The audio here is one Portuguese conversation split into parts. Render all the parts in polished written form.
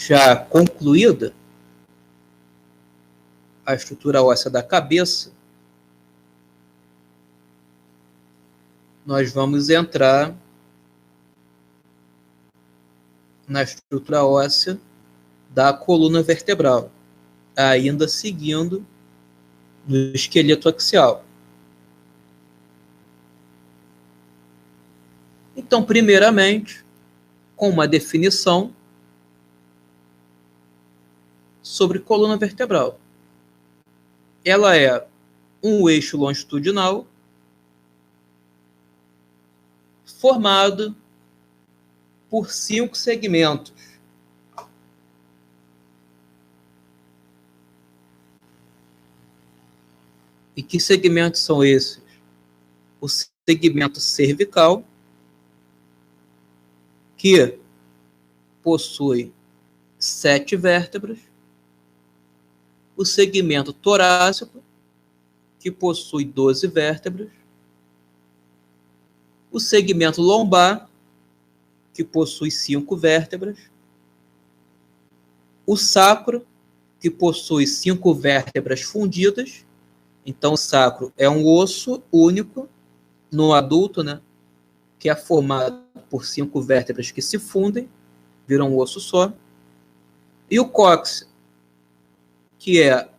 já concluída a estrutura óssea da cabeça, nós vamos entrar na estrutura óssea da coluna vertebral, ainda seguindo no esqueleto axial. Então, primeiramente, com uma definição sobre coluna vertebral. Ela é um eixo longitudinal formado por 5 segmentos. E que segmentos são esses? O segmento cervical, que possui 7 vértebras. O segmento torácico, que possui 12 vértebras. O segmento lombar, que possui 5 vértebras. O sacro, que possui 5 vértebras fundidas. Então, o sacro é um osso único no adulto, né? Que é formado por 5 vértebras que se fundem, viram um osso só. E o cóccix, que é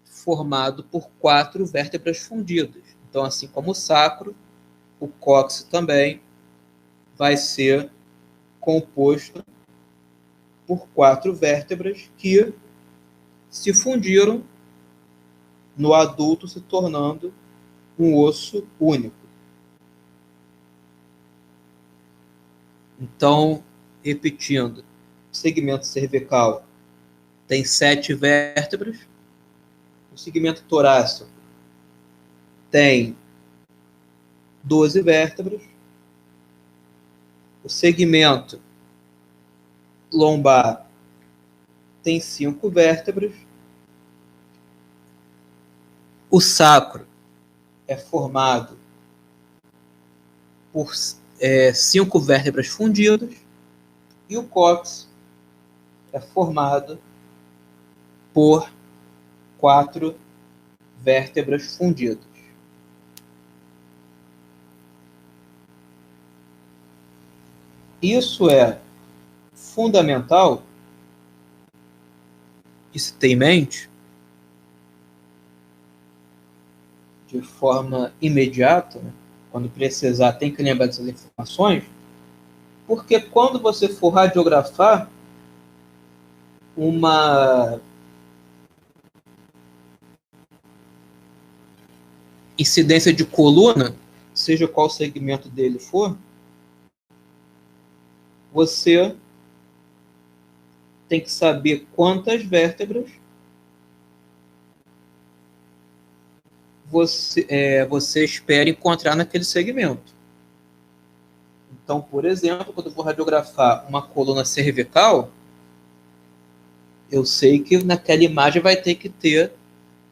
formado por 4 vértebras fundidas. Então, assim como o sacro, o cóccix também vai ser composto por 4 vértebras que se fundiram no adulto, se tornando um osso único. Então, repetindo, o segmento cervical tem 7 vértebras, o segmento torácico tem 12 vértebras, o segmento lombar tem 5 vértebras, o sacro é formado por 5 vértebras fundidas e o cóccix é formado por 4 vértebras fundidas. Isso é fundamental que se tenha em mente de forma imediata, né? Quando precisar tem que lembrar dessas informações, porque quando você for radiografar uma incidência de coluna, seja qual segmento dele for, você tem que saber quantas vértebras você espera encontrar naquele segmento. Então, por exemplo, quando eu vou radiografar uma coluna cervical, eu sei que naquela imagem vai ter que ter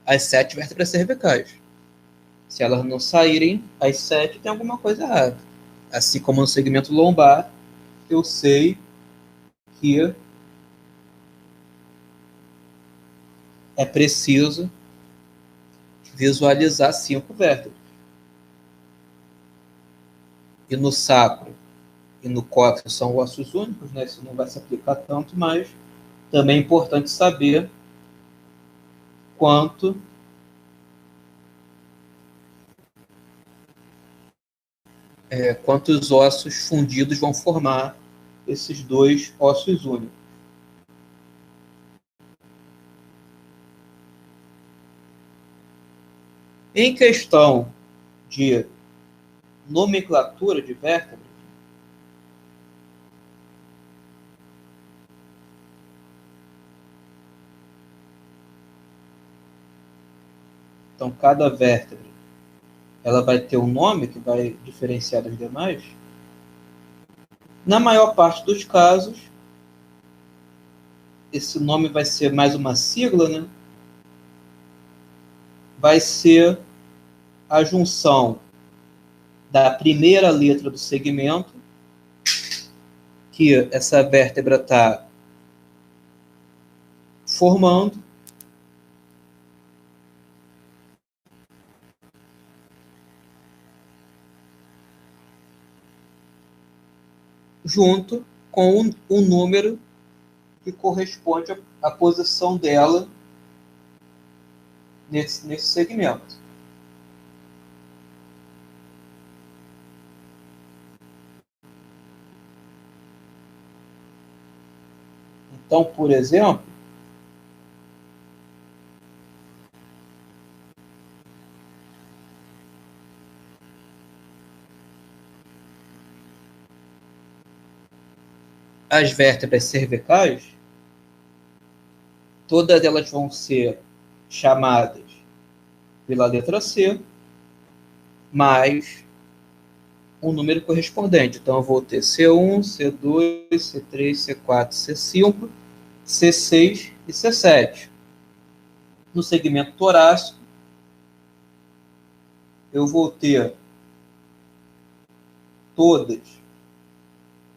as 7 vértebras cervicais. Se elas não saírem, as 7, tem alguma coisa errada. Assim como no segmento lombar, eu sei que é preciso visualizar 5 vértebras. E no sacro e no cóccix são ossos únicos, né? Isso não vai se aplicar tanto, mas também é importante saber quantos ossos fundidos vão formar esses 2 ossos únicos. Em questão de nomenclatura de vértebras, então cada vértebra ela vai ter um nome que vai diferenciar das demais. Na maior parte dos casos, esse nome vai ser mais uma sigla, né? Vai ser a junção da primeira letra do segmento, que essa vértebra está formando junto com o número que corresponde à posição dela nesse segmento. Então, por exemplo, as vértebras cervicais, todas elas vão ser chamadas pela letra C, mais um número correspondente. Então, eu vou ter C1, C2, C3, C4, C5, C6 e C7. No segmento torácico, eu vou ter todas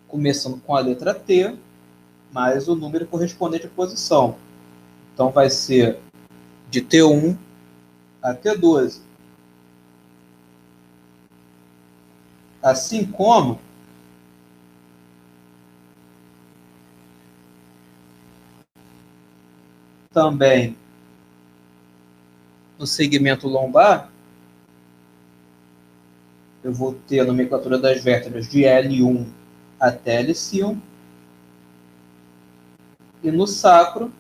começando com a letra T, mais o número correspondente à posição. Então, vai ser de T1 a T12. Assim como também no segmento lombar, eu vou ter a nomenclatura das vértebras de L1 até L5, e no sacro,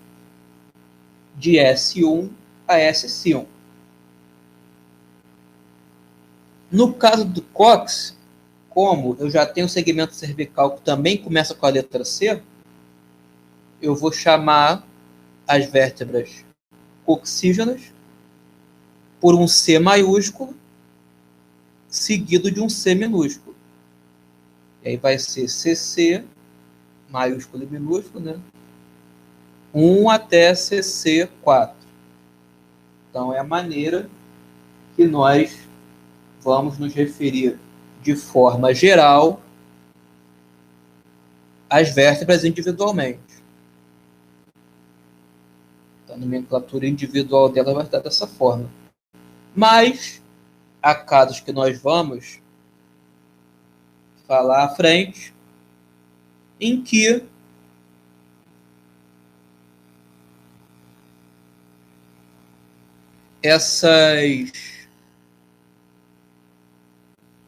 de S1 a S5. No caso do cóccix, como eu já tenho o segmento cervical que também começa com a letra C, eu vou chamar as vértebras coccígenas por um C maiúsculo seguido de um C minúsculo. E aí vai ser CC maiúsculo e minúsculo, né? 1 até CC4. Então, é a maneira que nós vamos nos referir de forma geral às vértebras individualmente. Então, a nomenclatura individual dela vai estar dessa forma. Mas há casos que nós vamos falar à frente em que essas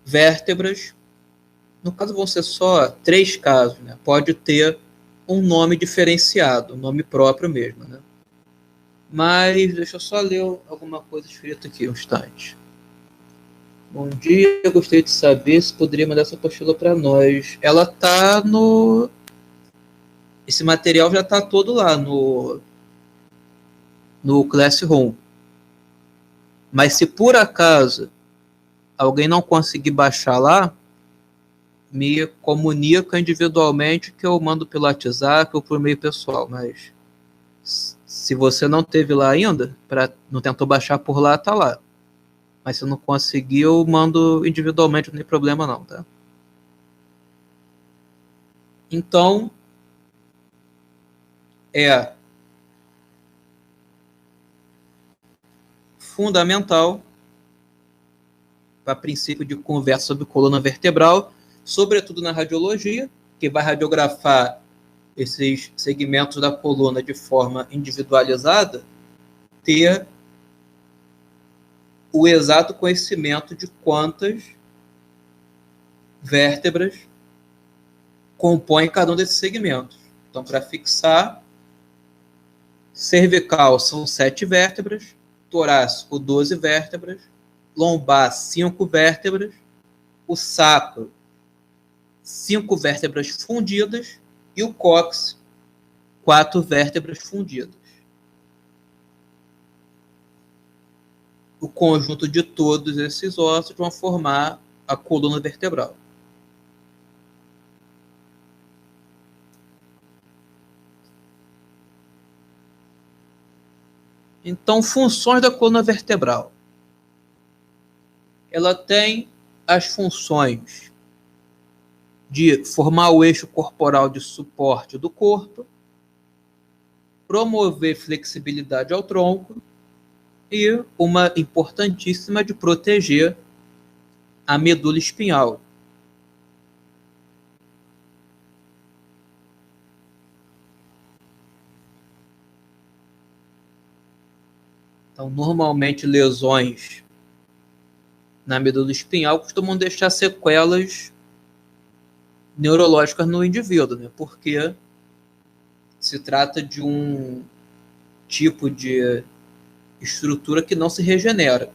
vértebras, no caso vão ser só 3 casos, né? Pode ter um nome diferenciado, um nome próprio mesmo, né? Mas deixa eu só ler alguma coisa escrita aqui um instante. Bom dia, eu gostaria de saber se poderia mandar essa apostila para nós. Ela tá no... Esse material já está todo lá no Classroom. Mas se por acaso alguém não conseguir baixar lá, me comunica individualmente que eu mando pelo WhatsApp ou por meio pessoal. Mas se você não teve lá ainda, não tentou baixar por lá, tá lá. Mas se não conseguir, eu mando individualmente, não tem problema não, tá? Então, é fundamental para princípio de conversa sobre coluna vertebral, sobretudo na radiologia, que vai radiografar esses segmentos da coluna de forma individualizada, ter o exato conhecimento de quantas vértebras compõem cada um desses segmentos. Então, para fixar, cervical são 7 vértebras, torácico 12 vértebras, lombar 5 vértebras, o sacro 5 vértebras fundidas e o cóccix 4 vértebras fundidas. O conjunto de todos esses ossos vão formar a coluna vertebral. Então, funções da coluna vertebral. Ela tem as funções de formar o eixo corporal de suporte do corpo, promover flexibilidade ao tronco e uma importantíssima de proteger a medula espinhal. Então, normalmente, lesões na medula espinhal costumam deixar sequelas neurológicas no indivíduo, né? Porque se trata de um tipo de estrutura que não se regenera.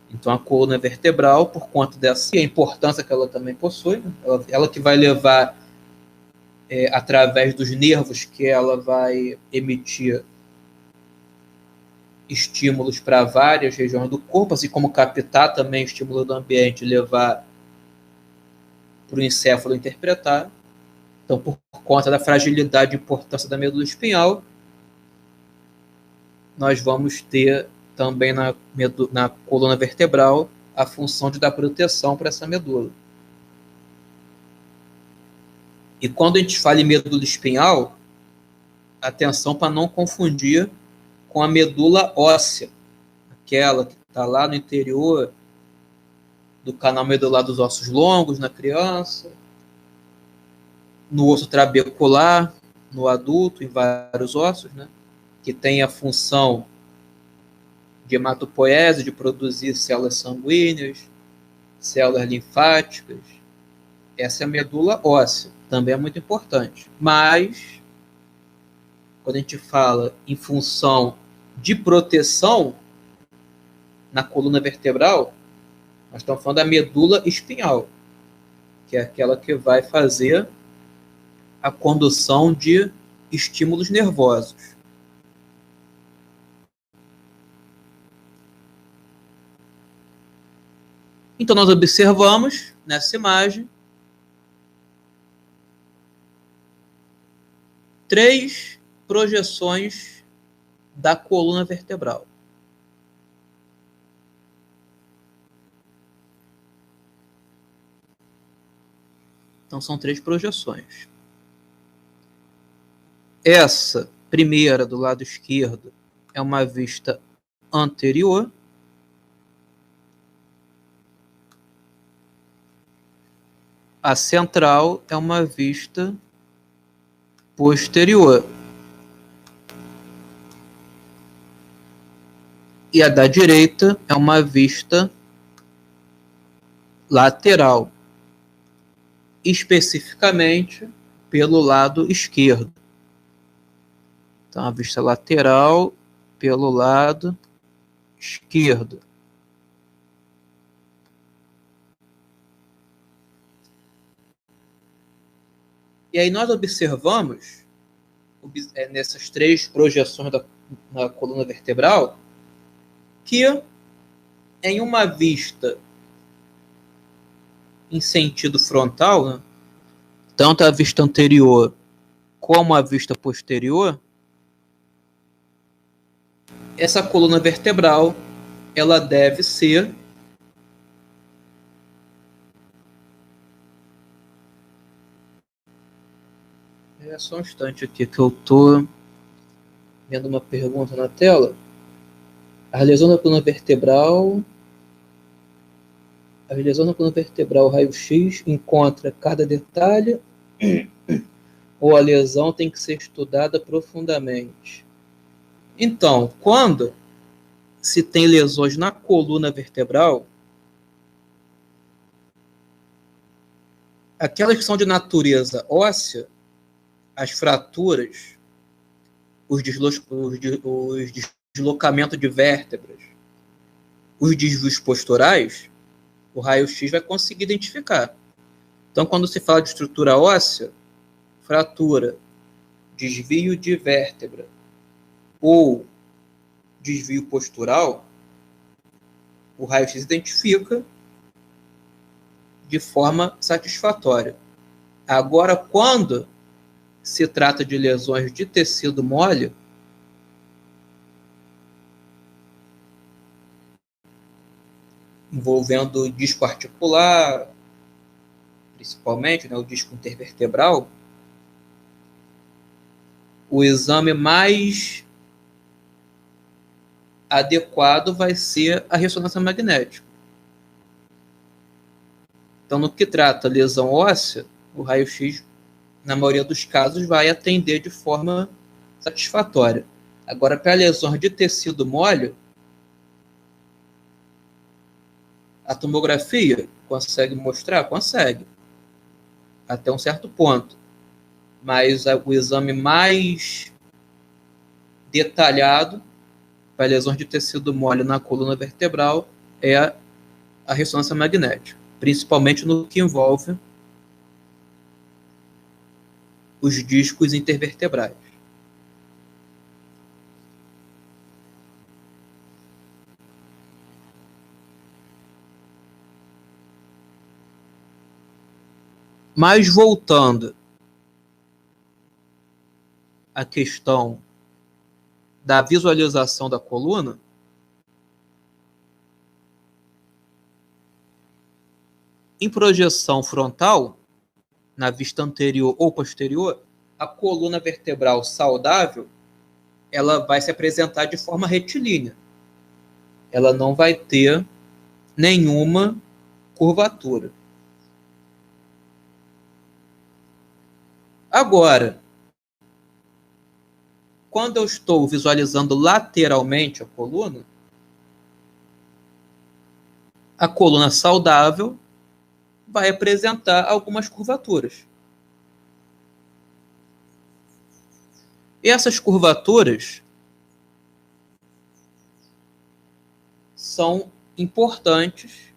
Então, a coluna vertebral, por conta dessa importância que ela também possui, né? ela que vai levar, através dos nervos que ela vai emitir estímulos para várias regiões do corpo, assim como captar também estímulo do ambiente e levar para o encéfalo interpretar. Então, por conta da fragilidade e importância da medula espinhal, nós vamos ter também na coluna vertebral a função de dar proteção para essa medula. E quando a gente fala em medula espinhal, atenção para não confundir com a medula óssea, aquela que está lá no interior do canal medular dos ossos longos na criança, no osso trabecular, no adulto, em vários ossos, né? Que tem a função de hematopoese, de produzir células sanguíneas, células linfáticas. Essa é a medula óssea, também é muito importante. Mas, quando a gente fala em função de proteção na coluna vertebral, nós estamos falando da medula espinhal, que é aquela que vai fazer a condução de estímulos nervosos. Então, nós observamos nessa imagem 3 projeções da coluna vertebral. Então, são 3 projeções. Essa primeira, do lado esquerdo, é uma vista anterior. A central é uma vista posterior. E a da direita é uma vista lateral, especificamente pelo lado esquerdo. Então, a vista lateral pelo lado esquerdo. E aí nós observamos, nessas 3 projeções na coluna vertebral, que em uma vista em sentido frontal, né, tanto a vista anterior como a vista posterior, essa coluna vertebral ela deve ser só um instante aqui que eu estou vendo uma pergunta na tela. A lesão da coluna vertebral, o raio-x encontra cada detalhe ou a lesão tem que ser estudada profundamente? Então, quando se tem lesões na coluna vertebral, aquelas que são de natureza óssea, as fraturas, os deslocamentos de vértebras, os desvios posturais, o raio-x vai conseguir identificar. Então, quando se fala de estrutura óssea, fratura, desvio de vértebra ou desvio postural, o raio-x identifica de forma satisfatória. Agora, quando se trata de lesões de tecido mole, envolvendo o disco articular, principalmente, né, o disco intervertebral, o exame mais adequado vai ser a ressonância magnética. Então, no que trata a lesão óssea, o raio-x, na maioria dos casos, vai atender de forma satisfatória. Agora, para lesões de tecido mole, a tomografia consegue mostrar? Consegue, até um certo ponto. Mas o exame mais detalhado para lesões de tecido mole na coluna vertebral é a ressonância magnética, principalmente no que envolve os discos intervertebrais. Mas voltando à questão da visualização da coluna, em projeção frontal, na vista anterior ou posterior, a coluna vertebral saudável ela vai se apresentar de forma retilínea. Ela não vai ter nenhuma curvatura. Agora, quando eu estou visualizando lateralmente a coluna saudável vai apresentar algumas curvaturas. E essas curvaturas são importantes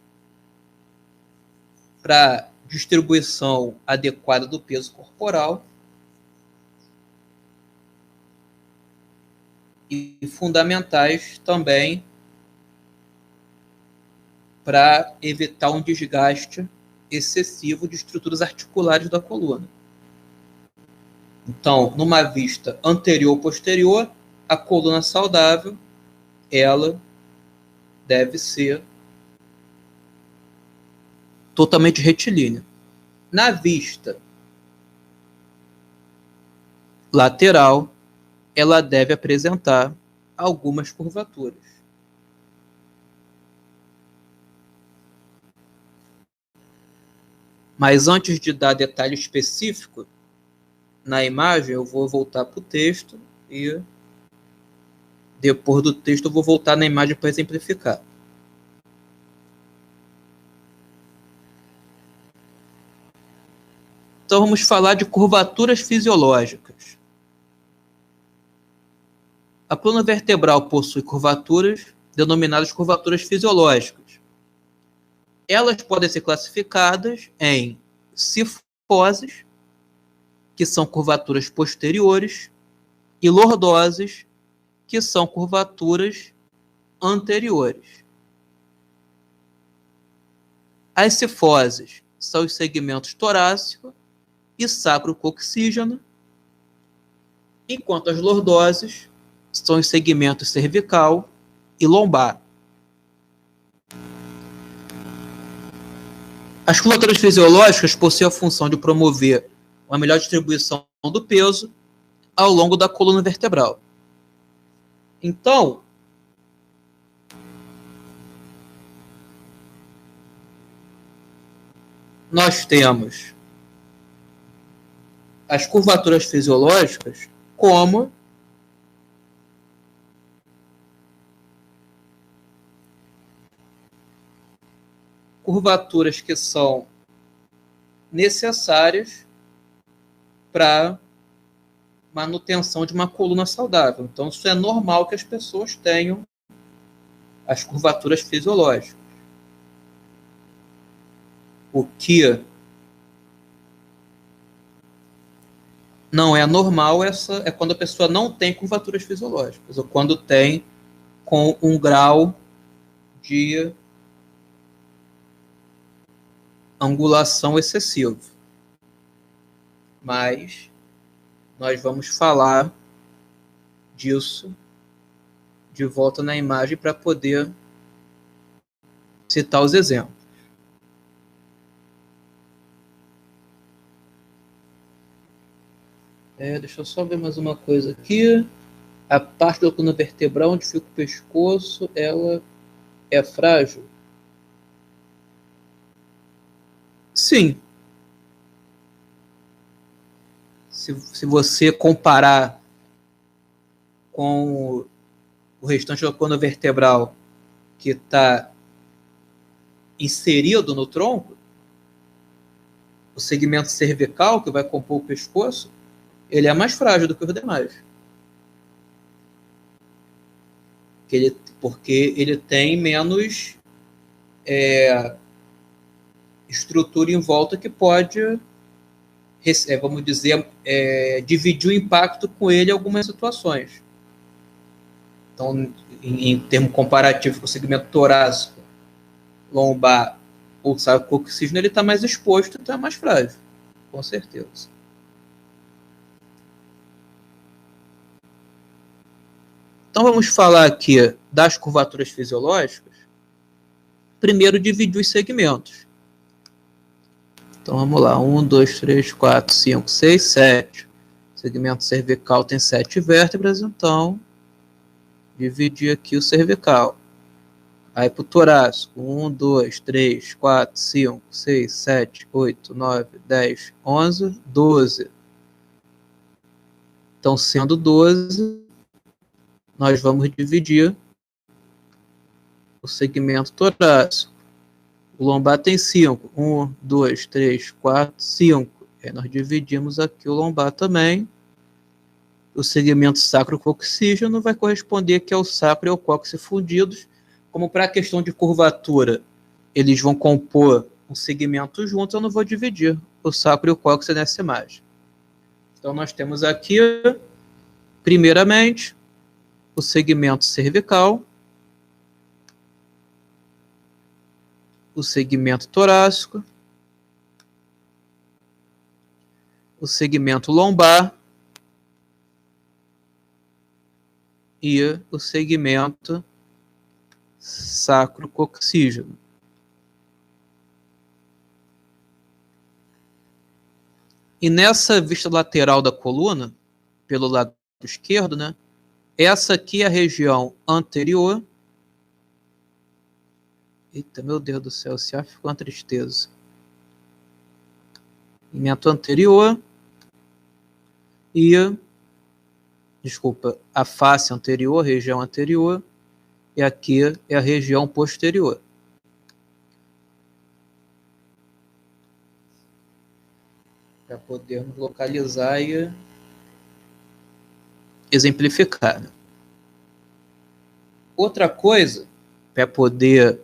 para distribuição adequada do peso corporal e fundamentais também para evitar um desgaste excessivo de estruturas articulares da coluna. Então, numa vista anterior ou posterior, a coluna saudável, ela deve ser totalmente retilínea. Na vista lateral, ela deve apresentar algumas curvaturas. Mas antes de dar detalhe específico na imagem, eu vou voltar para o texto e depois do texto eu vou voltar na imagem para exemplificar. Então vamos falar de curvaturas fisiológicas. A coluna vertebral possui curvaturas denominadas curvaturas fisiológicas. Elas podem ser classificadas em cifoses, que são curvaturas posteriores, e lordoses, que são curvaturas anteriores. As cifoses são os segmentos torácico e sacrococcígeno, enquanto as lordoses são os segmentos cervical e lombar. As curvaturas fisiológicas possuem a função de promover uma melhor distribuição do peso ao longo da coluna vertebral. Então, nós temos as curvaturas fisiológicas como curvaturas que são necessárias para manutenção de uma coluna saudável. Então, isso é normal que as pessoas tenham as curvaturas fisiológicas. O que não é normal é quando a pessoa não tem curvaturas fisiológicas, ou quando tem com um grau de angulação excessivo. Mas nós vamos falar disso de volta na imagem para poder citar os exemplos. Deixa eu só ver mais uma coisa aqui. A parte da coluna vertebral onde fica o pescoço, ela é frágil? Sim. Se você comparar com o restante da coluna vertebral que está inserido no tronco, o segmento cervical, que vai compor o pescoço, ele é mais frágil do que os demais. Porque ele tem menos estrutura em volta que pode, vamos dizer, dividir o impacto com ele em algumas situações. Então, em termo comparativo com o segmento torácico, lombar ou sacrococcígeo, ele está mais exposto, então é mais frágil, com certeza. Então vamos falar aqui das curvaturas fisiológicas. Primeiro, dividir os segmentos. Então vamos lá, 1, 2, 3, 4, 5, 6, 7. O segmento cervical tem 7 vértebras, então dividir aqui o cervical. Aí para o torácico, 1, 2, 3, 4, 5, 6, 7, 8, 9, 10, 11, 12. Então, sendo 12, nós vamos dividir o segmento torácico. O lombar tem 5. 1, 2, 3, 4, 5. Aí nós dividimos aqui o lombar também. O segmento sacrococcígeo vai corresponder aqui ao sacro e ao cóccix fundidos. Como para a questão de curvatura, eles vão compor um segmento junto, eu não vou dividir o sacro e o cóccix nessa imagem. Então nós temos aqui, primeiramente, o segmento cervical, o segmento torácico, o segmento lombar e o segmento sacrococcígeo. E nessa vista lateral da coluna, pelo lado esquerdo, né? Essa aqui é a região anterior. Eita, meu Deus do céu, esse ar ficou uma tristeza. Segmento anterior e, desculpa, a face anterior, região anterior, e aqui é a região posterior. Para podermos localizar e exemplificar. Outra coisa, para poder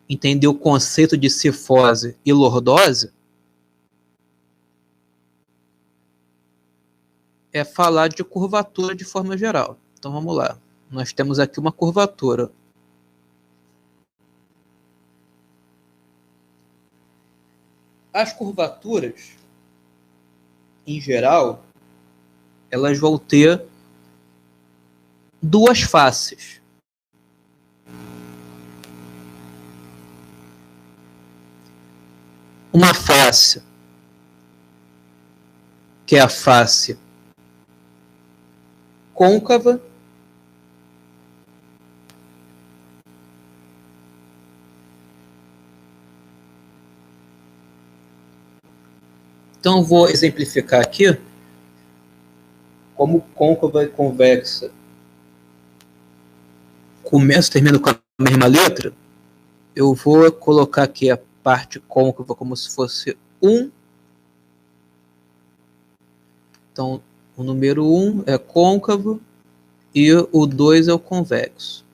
entender o conceito de cifose e lordose, é falar de curvatura de forma geral. Então vamos lá. Nós temos aqui uma curvatura. As curvaturas, em geral, elas vão ter duas faces. Uma face, que é a face côncava, então vou exemplificar aqui como côncava e convexa começa e termina com a mesma letra. Eu vou colocar aqui a parte côncava como se fosse 1. Então, o número 1 é côncavo e o 2 é o convexo.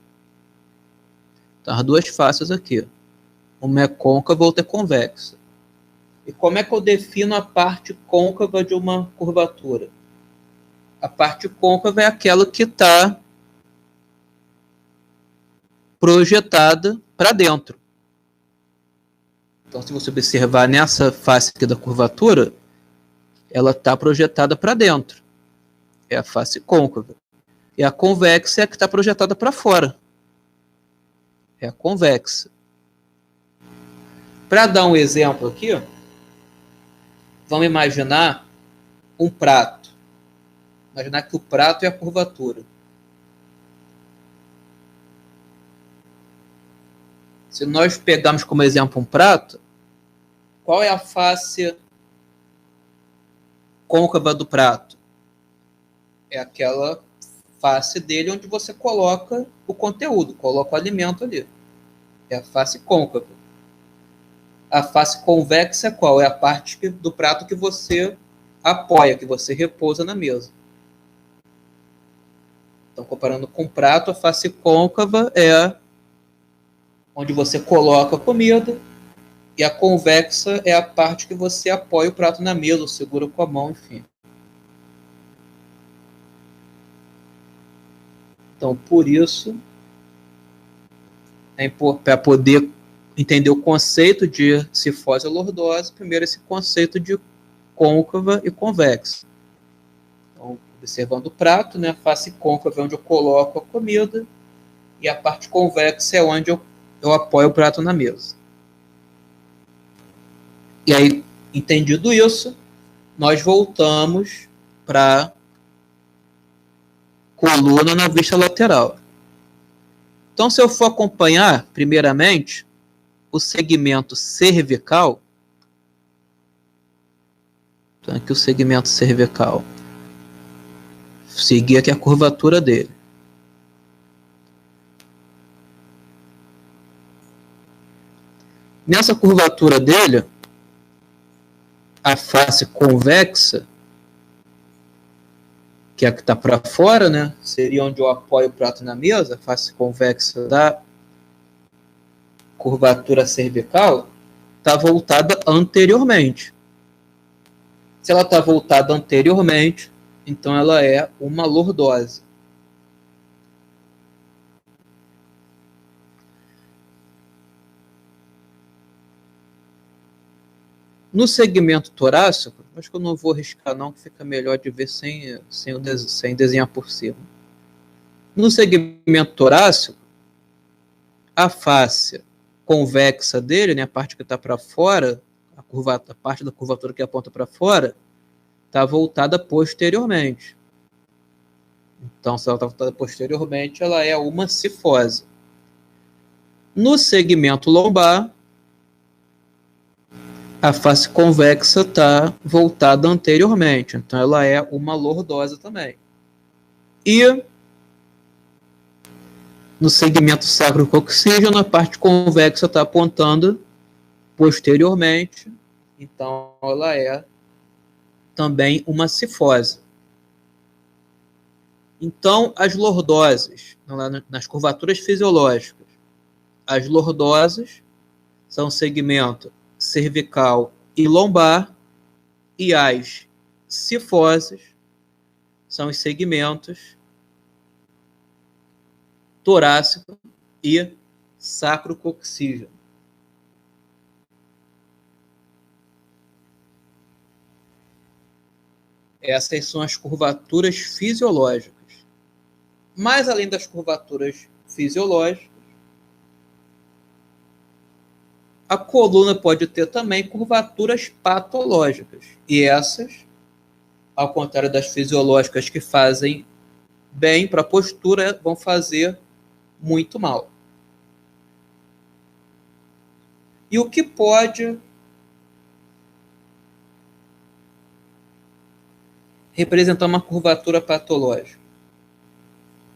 Então, as duas faces aqui. Uma é côncava, outra é convexa. E como é que eu defino a parte côncava de uma curvatura? A parte côncava é aquela que está projetada para dentro. Então, se você observar nessa face aqui da curvatura, ela está projetada para dentro. É a face côncava. E a convexa é a que está projetada para fora. É a convexa. Para dar um exemplo aqui, vamos imaginar um prato. Imaginar que o prato é a curvatura. Se nós pegarmos como exemplo um prato, qual é a face côncava do prato? É aquela face dele onde você coloca o conteúdo, coloca o alimento ali. É a face côncava. A face convexa é qual? É a parte do prato que você apoia, que você repousa na mesa. Então, comparando com o prato, a face côncava é onde você coloca a comida, e a convexa é a parte que você apoia o prato na mesa, ou segura com a mão, enfim. Então, por isso, para poder entender o conceito de cifose e lordose, primeiro esse conceito de côncava e convexa. Então, observando o prato, né, a face côncava é onde eu coloco a comida, e a parte convexa é onde eu apoio o prato na mesa. E aí, entendido isso, nós voltamos para coluna na vista lateral. Então, se eu for acompanhar, primeiramente, o segmento cervical, então aqui o segmento cervical, seguir aqui a curvatura dele. Nessa curvatura dele, a face convexa, que é a que está para fora, né? Seria onde eu apoio o prato na mesa, a face convexa da curvatura cervical, está voltada anteriormente. Se ela está voltada anteriormente, então ela é uma lordose. No segmento torácico, acho que eu não vou riscar não, que fica melhor de ver sem desenhar por cima. No segmento torácico, a face convexa dele, né, a parte que está para fora, a parte da curvatura que aponta para fora, está voltada posteriormente. Então, se ela está voltada posteriormente, ela é uma cifose. No segmento lombar, a face convexa está voltada anteriormente, então ela é uma lordose também. E no segmento sacro-coxígeno, a parte convexa está apontando posteriormente, então ela é também uma cifose. Então, as lordoses, nas curvaturas fisiológicas, as lordoses são segmento cervical e lombar, e as cifoses são os segmentos torácico e sacrocoxígeno. Essas são as curvaturas fisiológicas. Mas, além das curvaturas fisiológicas, a coluna pode ter também curvaturas patológicas. E essas, ao contrário das fisiológicas que fazem bem para a postura, vão fazer muito mal. E o que pode representar uma curvatura patológica?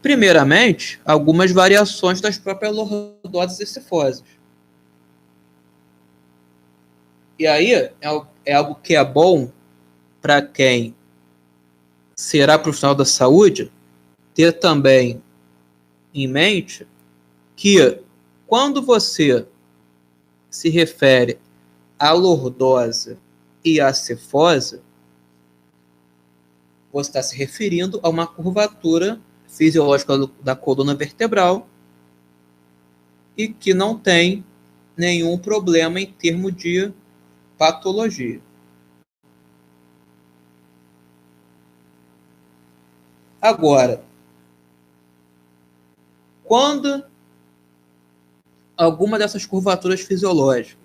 Primeiramente, algumas variações das próprias lordoses e cifoses. E aí é algo que é bom para quem será profissional da saúde ter também em mente que quando você se refere à lordose e à cifose, você está se referindo a uma curvatura fisiológica da coluna vertebral e que não tem nenhum problema em termos de patologia. Agora, quando alguma dessas curvaturas fisiológicas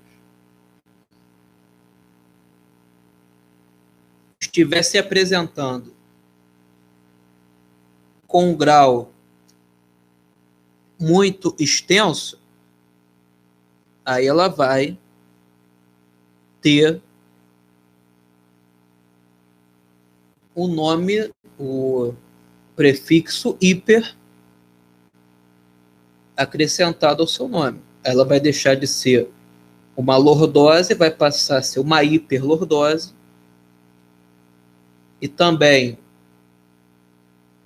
estiver se apresentando com um grau muito extenso, aí ela vai ter o nome, o prefixo hiper acrescentado ao seu nome. Ela vai deixar de ser uma lordose, vai passar a ser uma hiperlordose. E também,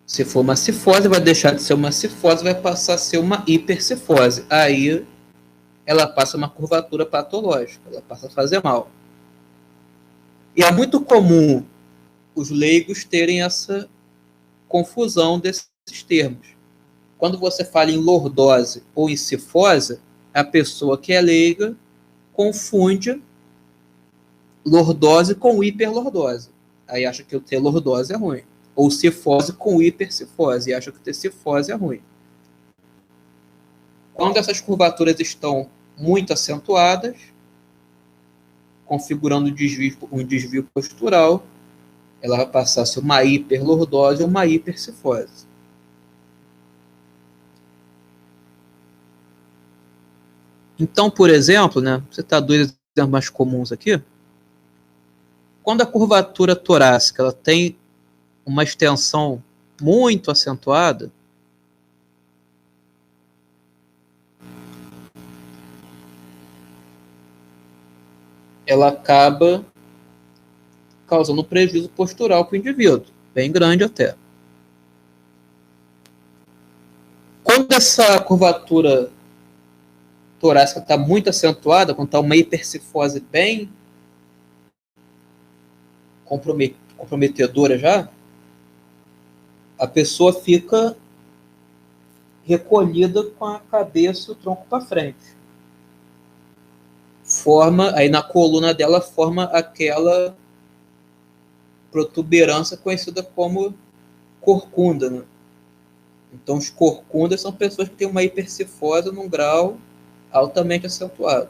se for uma cifose, vai deixar de ser uma cifose, vai passar a ser uma hipercifose. Aí ela passa uma curvatura patológica, ela passa a fazer mal. E é muito comum os leigos terem essa confusão desses termos. Quando você fala em lordose ou em cifose, a pessoa que é leiga confunde lordose com hiperlordose. Aí acha que o ter lordose é ruim. Ou cifose com hipercifose, e acha que ter cifose é ruim. Quando essas curvaturas estão muito acentuadas, configurando um desvio postural, ela vai passar a ser uma hiperlordose ou uma hipercifose. Então, por exemplo, né, você está dois exemplos mais comuns aqui. Quando a curvatura torácica ela tem uma extensão muito acentuada, ela acaba causando um prejuízo postural para o indivíduo, bem grande até. Quando essa curvatura torácica está muito acentuada, quando está uma hipercifose bem comprometedora já, a pessoa fica recolhida com a cabeça e o tronco para frente. Aí na coluna dela forma aquela protuberância conhecida como corcunda, né? Então os corcundas são pessoas que têm uma hipercifose num grau altamente acentuado.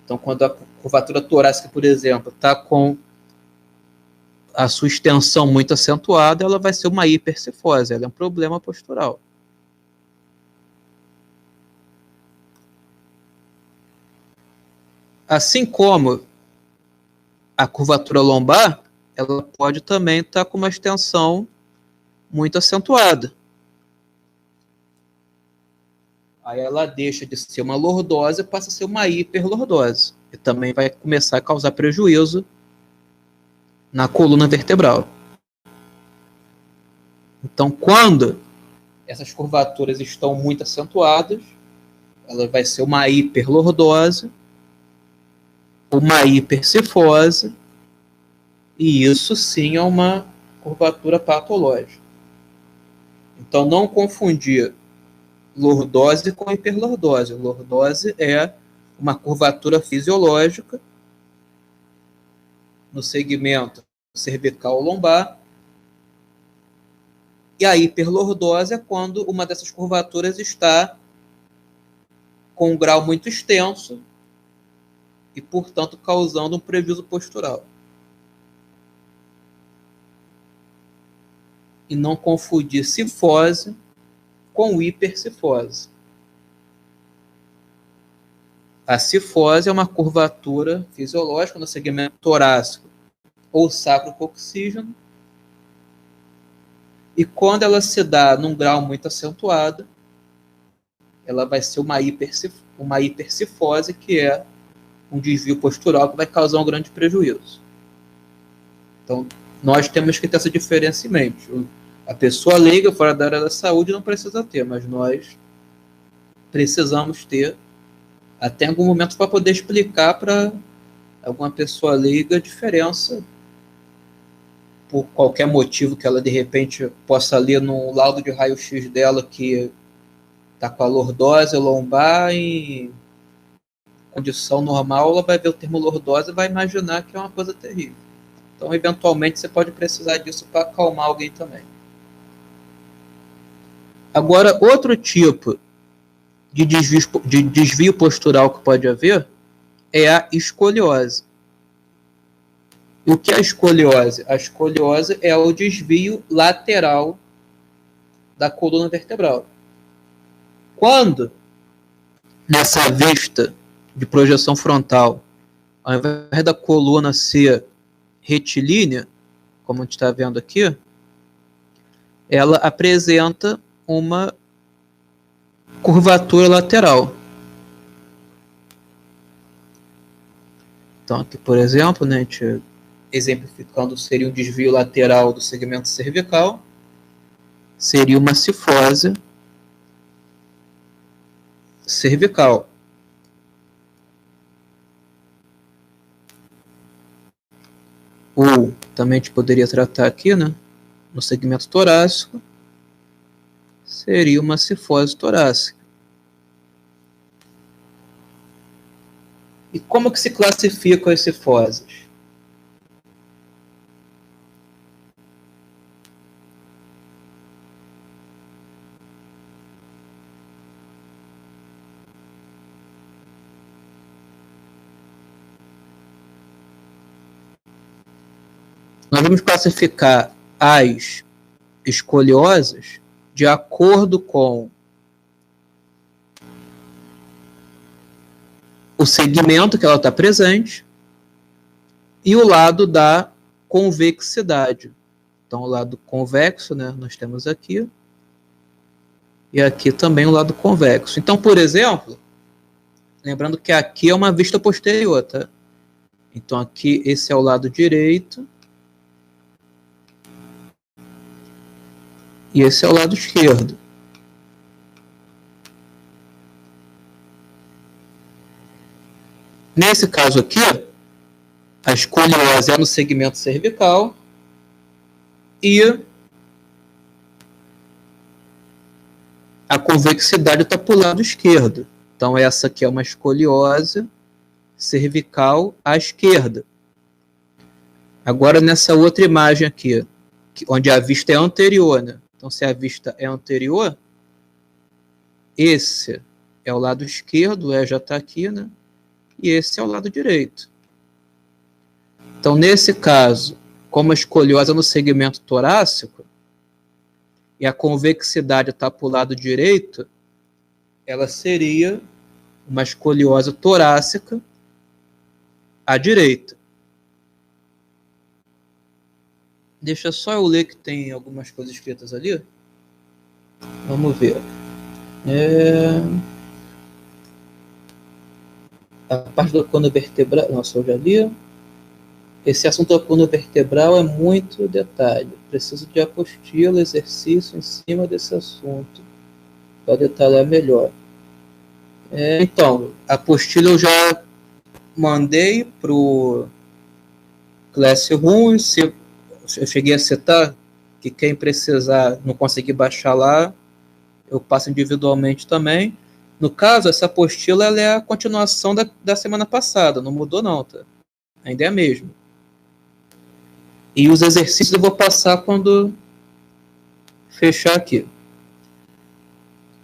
Então, quando a curvatura torácica, por exemplo, está com a sua extensão muito acentuada, ela vai ser uma hipercifose, ela é um problema postural. Assim como a curvatura lombar, ela pode também estar com uma extensão muito acentuada. Aí ela deixa de ser uma lordose e passa a ser uma hiperlordose. E também vai começar a causar prejuízo na coluna vertebral. Então, quando essas curvaturas estão muito acentuadas, ela vai ser uma hiperlordose, uma hipercifose, e isso sim é uma curvatura patológica. Então, não confundir lordose com hiperlordose. Lordose é uma curvatura fisiológica no segmento cervical lombar. E a hiperlordose é quando uma dessas curvaturas está com um grau muito extenso e, portanto, causando um prejuízo postural. E não confundir cifose com hipercifose. A cifose é uma curvatura fisiológica no segmento torácico ou sacrococcígeno, e quando ela se dá num grau muito acentuado, ela vai ser uma hipercifose, que é um desvio postural que vai causar um grande prejuízo. Então, nós temos que ter essa diferença em mente. A pessoa leiga fora da área da saúde não precisa ter, mas nós precisamos ter até algum momento para poder explicar para alguma pessoa leiga a diferença, por qualquer motivo que ela de repente possa ler no laudo de raio-x dela que está com a lordose lombar em condição normal, ela vai ver o termo lordose e vai imaginar que é uma coisa terrível. Então, eventualmente, você pode precisar disso para acalmar alguém também. Agora, outro tipo de desvio postural que pode haver é a escoliose. E o que é a escoliose? A escoliose é o desvio lateral da coluna vertebral. Quando, nessa vista de projeção frontal, ao invés da coluna ser retilínea, como a gente está vendo aqui, ela apresenta uma curvatura lateral. Então, aqui, por exemplo, né, a gente exemplificando, seria um desvio lateral do segmento cervical, seria uma cifose cervical. Ou também a gente poderia tratar aqui, né, no segmento torácico, seria uma cifose torácica. E como que se classificam as cifoses? Nós vamos classificar as escolioses de acordo com o segmento que ela está presente e o lado da convexidade. Então, o lado convexo, né, nós temos aqui, e aqui também o lado convexo. Então, por exemplo, lembrando que aqui é uma vista posterior, tá? Então, aqui, esse é o lado direito, e esse é o lado esquerdo. Nesse caso aqui, a escoliose é no segmento cervical e a convexidade está para o lado esquerdo. Então, essa aqui é uma escoliose cervical à esquerda. Agora, nessa outra imagem aqui, onde a vista é anterior, né? Então, se a vista é anterior, esse é o lado esquerdo, já está aqui, né? E esse é o lado direito. Então, nesse caso, como a escoliose é no segmento torácico e a convexidade está para o lado direito, ela seria uma escoliose torácica à direita. Deixa só eu ler que tem algumas coisas escritas ali. Vamos ver. A parte da coluna vertebral... Nossa, eu já li. Esse assunto da coluna vertebral é muito detalhe. Preciso de apostila, exercício em cima desse assunto para detalhar melhor. Então, a apostila eu já mandei para o Classroom. Eu cheguei a citar que quem precisar, não conseguir baixar lá, eu passo individualmente também. No caso, essa apostila ela é a continuação da semana passada, não mudou não, tá? Ainda é a mesma. E os exercícios eu vou passar quando fechar aqui.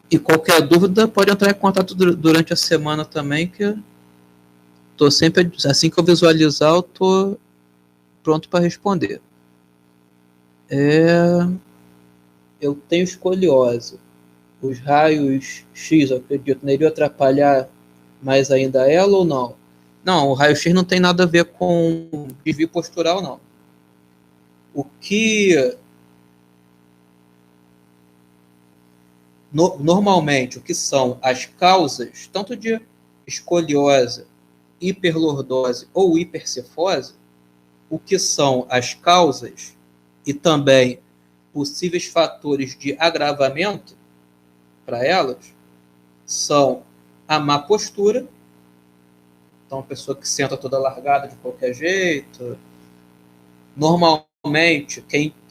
E qualquer dúvida pode entrar em contato durante a semana também, que tô sempre, assim que eu visualizar, eu tô pronto para responder. Eu tenho escoliose. Os raios X, eu acredito, não iriam atrapalhar mais ainda ela ou não? Não, o raio X não tem nada a ver com desvio postural, não. O que normalmente, o que são as causas, tanto de escoliose, hiperlordose ou hipercefose, o que são as causas e também possíveis fatores de agravamento para elas são a má postura, então a pessoa que senta toda largada de qualquer jeito, normalmente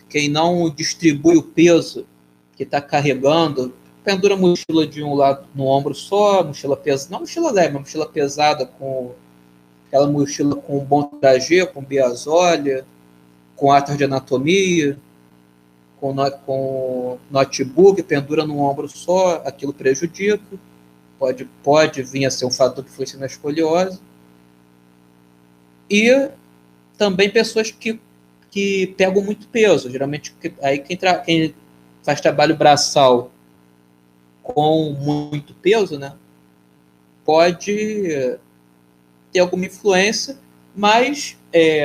quem não distribui o peso que está carregando, pendura a mochila de um lado no ombro só, mochila pesada, não mochila leve, mas mochila pesada, com aquela mochila com um bom trajê, com biasólea, com atas de anatomia, com notebook, pendura num ombro só, aquilo prejudica, pode vir a ser um fator que influencia na escoliose. E também pessoas que pegam muito peso. Geralmente, aí quem faz trabalho braçal com muito peso, né, pode ter alguma influência, mas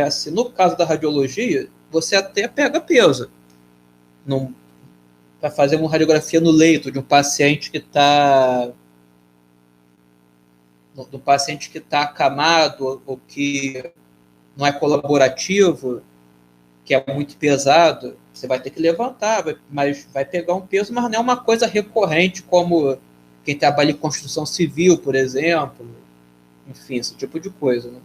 assim, no caso da radiologia, você até pega peso. Para fazer uma radiografia no leito de um paciente que está acamado ou que não é colaborativo, que é muito pesado, você vai ter que levantar, mas vai pegar um peso, mas não é uma coisa recorrente como quem trabalha em construção civil, por exemplo, enfim, esse tipo de coisa. Né?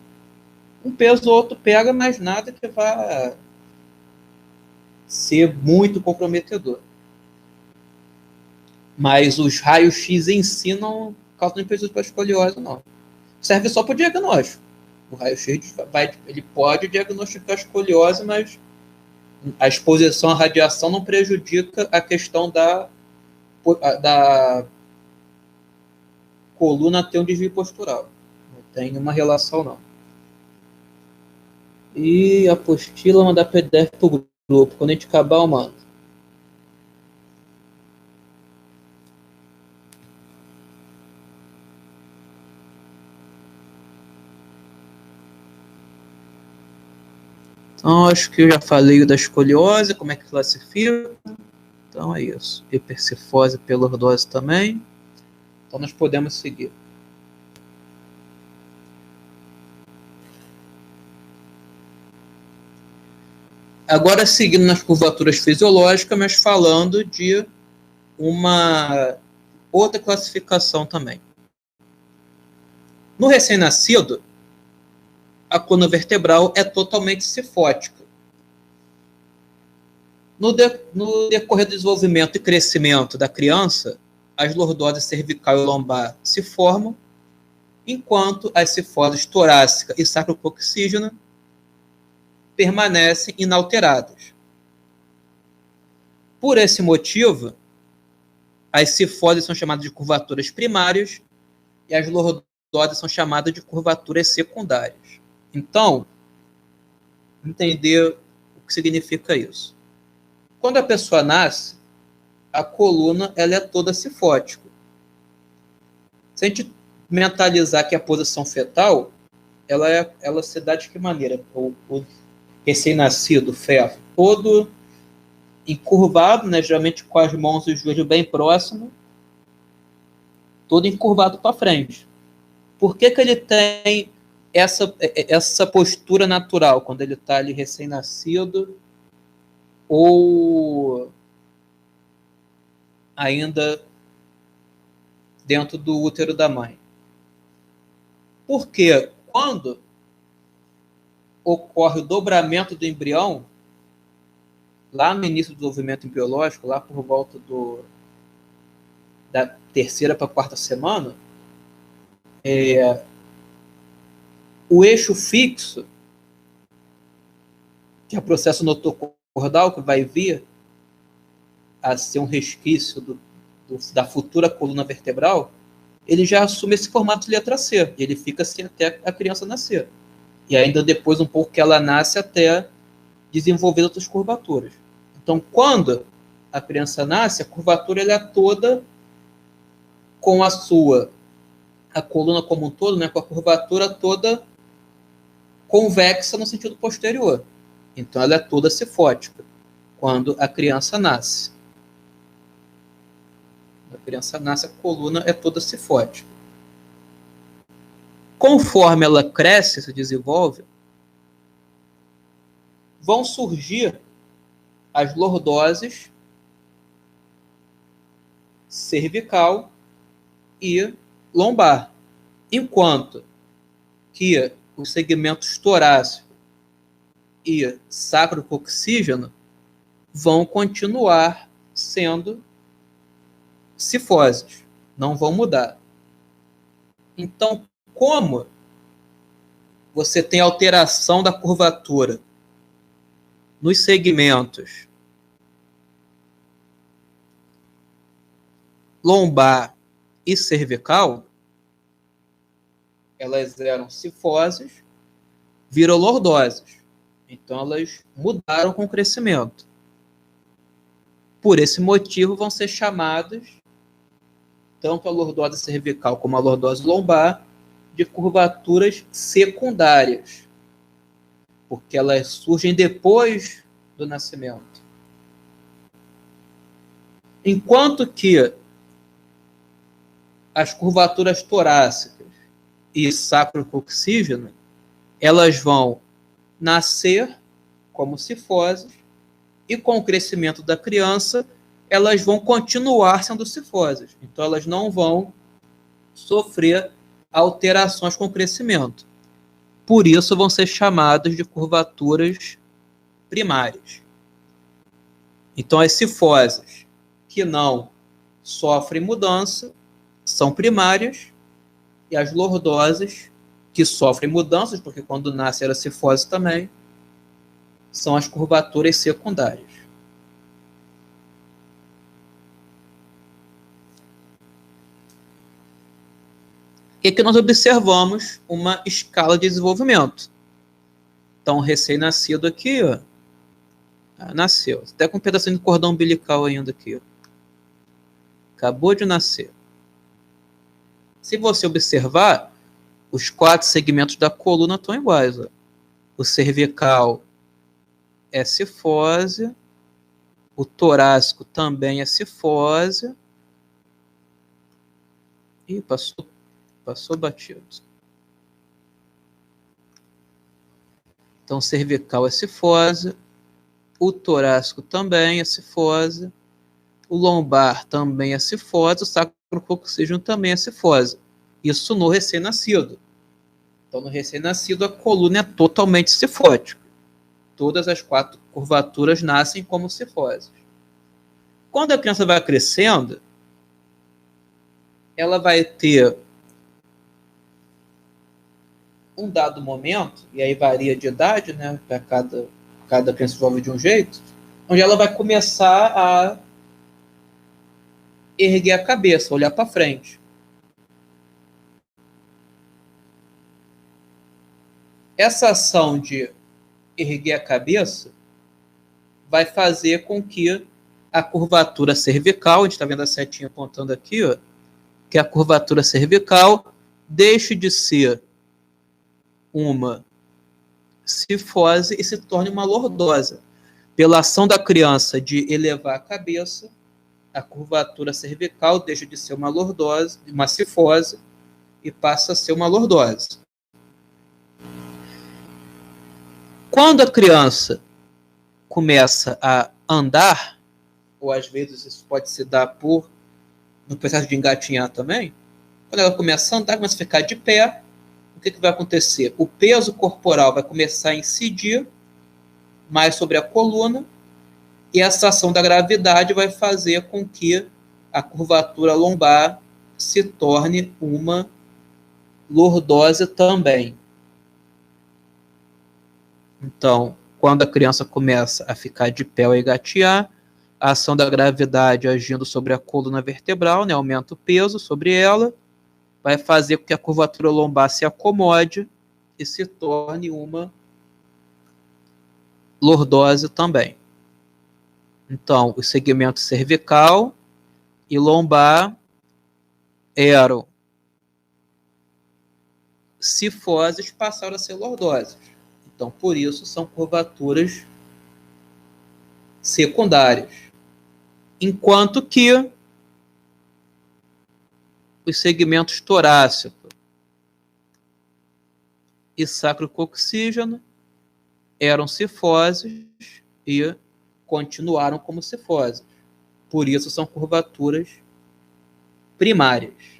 Um peso ou outro pega, mas nada que vá ser muito comprometedor. Mas os raios-x em si não causam prejuízo para a escoliose, não. Serve só para o diagnóstico. O raio-x ele pode diagnosticar a escoliose, mas a exposição à radiação não prejudica a questão da coluna ter um desvio postural. Não tem nenhuma relação, não. E a apostila mandar PDF pro grupo. Quando a gente acabar, eu mando. Então, acho que eu já falei da escoliose, como é que classifica. Então, é isso. Hipercifose pela lordose também. Então, nós podemos seguir. Agora, seguindo nas curvaturas fisiológicas, mas falando de uma outra classificação também. No recém-nascido, a coluna vertebral é totalmente cifótica. No decorrer do desenvolvimento e crescimento da criança, as lordoses cervical e lombar se formam, enquanto as cifoses torácica e sacrococcígena permanecem inalteradas. Por esse motivo, as cifoses são chamadas de curvaturas primárias e as lordoses são chamadas de curvaturas secundárias. Então, entender o que significa isso. Quando a pessoa nasce, a coluna ela é toda cifótica. Se a gente mentalizar que a posição fetal, ela se dá de que maneira? O recém-nascido feto todo encurvado, né, geralmente com as mãos e os joelhos bem próximos, todo encurvado para frente. Por que ele tem essa postura natural quando ele está ali recém-nascido ou ainda dentro do útero da mãe? Porque quando ocorre o dobramento do embrião, lá no início do desenvolvimento embriológico, lá por volta da terceira para a quarta semana, o eixo fixo, que é o processo notochordal, que vai vir a ser um resquício da futura coluna vertebral, ele já assume esse formato de letra C. E ele fica assim até a criança nascer. E ainda depois, um pouco que ela nasce, até desenvolver outras curvaturas. Então, quando a criança nasce, a curvatura ela é toda com a coluna como um todo, né, com a curvatura toda convexa no sentido posterior. Então, ela é toda cifótica quando a criança nasce. Quando a criança nasce, a coluna é toda cifótica. Conforme ela cresce, se desenvolve, vão surgir as lordoses cervical e lombar, enquanto que os segmentos torácico e sacrococcígeno vão continuar sendo cifoses, não vão mudar. Então, como você tem alteração da curvatura nos segmentos lombar e cervical, elas eram cifoses, viram lordoses. Então, elas mudaram com o crescimento. Por esse motivo, vão ser chamadas, tanto a lordose cervical como a lordose lombar, de curvaturas secundárias, porque elas surgem depois do nascimento. Enquanto que as curvaturas torácicas e sacrococcígena, elas vão nascer como cifoses e com o crescimento da criança, elas vão continuar sendo cifoses. Então, elas não vão sofrer alterações com o crescimento. Por isso, vão ser chamadas de curvaturas primárias. Então, as cifoses que não sofrem mudança são primárias, e as lordoses que sofrem mudanças, porque quando nasce era cifose também, são as curvaturas secundárias. E aqui nós observamos uma escala de desenvolvimento. Então, o recém-nascido aqui, ó, nasceu. Até com um pedacinho de cordão umbilical ainda aqui. Ó. Acabou de nascer. Se você observar, os 4 segmentos da coluna estão iguais. Ó. O cervical é cifose, o torácico também é cifose. Ih, passou batido. Então, o cervical é cifose, o torácico também é cifose, o lombar também é cifose, o sacrococcígeno também é cifose. Isso no recém-nascido. Então, no recém-nascido, a coluna é totalmente cifótica. Todas as 4 curvaturas nascem como cifoses. Quando a criança vai crescendo, ela vai ter um dado momento, e aí varia de idade, né? Para cada criança desenvolve de um jeito, onde ela vai começar a erguer a cabeça, olhar para frente. Essa ação de erguer a cabeça vai fazer com que a curvatura cervical, a gente está vendo a setinha apontando aqui, ó, que a curvatura cervical deixe de ser uma cifose e se torne uma lordose. Pela ação da criança de elevar a cabeça, a curvatura cervical deixa de ser uma lordose, uma cifose, e passa a ser uma lordose. Quando a criança começa a andar, ou às vezes isso pode se dar no processo de engatinhar também, quando ela começa a andar, começa a ficar de pé, o que vai acontecer? O peso corporal vai começar a incidir mais sobre a coluna, e essa ação da gravidade vai fazer com que a curvatura lombar se torne uma lordose também. Então, quando a criança começa a ficar de pé ou engatear, a ação da gravidade agindo sobre a coluna vertebral, né, aumenta o peso sobre ela, vai fazer com que a curvatura lombar se acomode e se torne uma lordose também. Então, o segmento cervical e lombar eram cifoses, passaram a ser lordoses. Então, por isso, são curvaturas secundárias. Enquanto que os segmentos torácico e sacrococcígeno eram cifoses e continuaram como cifoses. Por isso, são curvaturas primárias.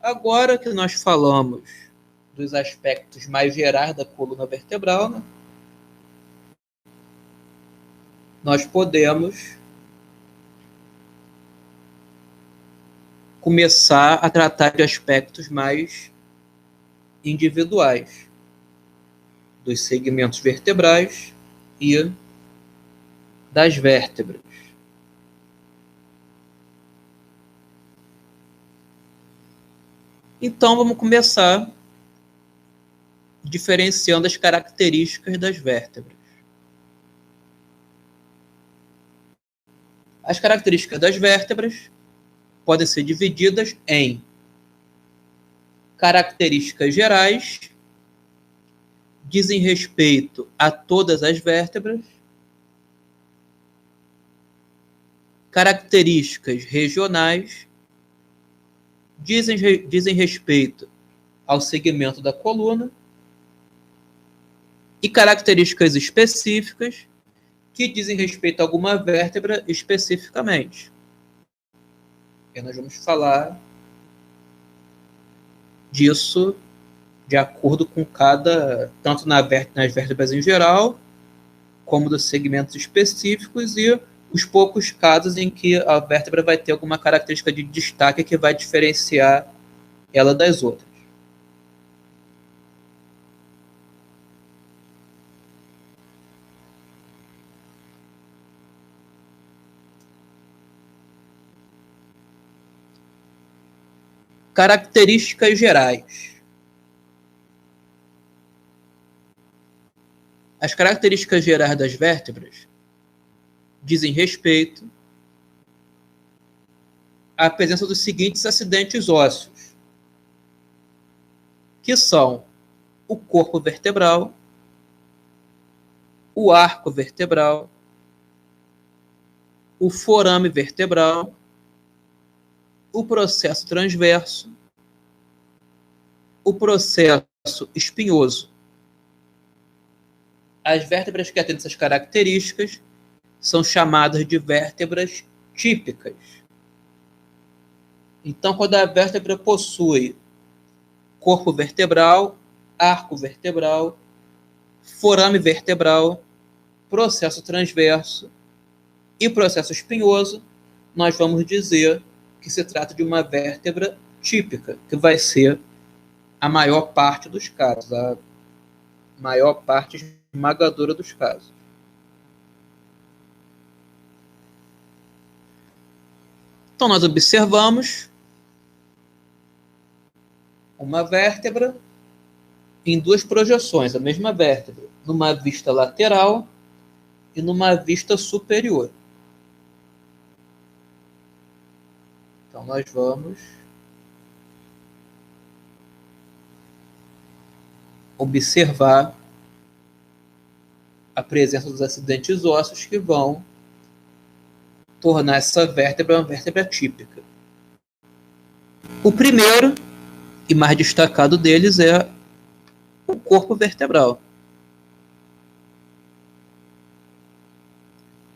Agora que nós falamos dos aspectos mais gerais da coluna vertebral, né, nós podemos começar a tratar de aspectos mais individuais dos segmentos vertebrais e das vértebras. Então, vamos começar diferenciando as características das vértebras. As características das vértebras podem ser divididas em características gerais, dizem respeito a todas as vértebras, características regionais, dizem respeito ao segmento da coluna, e características específicas, que dizem respeito a alguma vértebra especificamente. E nós vamos falar disso de acordo com tanto nas vértebras em geral, como dos segmentos específicos e os poucos casos em que a vértebra vai ter alguma característica de destaque que vai diferenciar ela das outras. Características gerais. As características gerais das vértebras dizem respeito à presença dos seguintes acidentes ósseos, que são o corpo vertebral, o arco vertebral, o forame vertebral, o processo transverso, o processo espinhoso. As vértebras que atendem essas características são chamadas de vértebras típicas. Então, quando a vértebra possui corpo vertebral, arco vertebral, forame vertebral, processo transverso e processo espinhoso, nós vamos dizer que se trata de uma vértebra típica, que vai ser a maior parte dos casos, a maior parte esmagadora dos casos. Então, nós observamos uma vértebra em duas projeções, a mesma vértebra, numa vista lateral e numa vista superior. Então, nós vamos observar a presença dos acidentes ósseos que vão tornar essa vértebra uma vértebra típica. O primeiro e mais destacado deles é o corpo vertebral,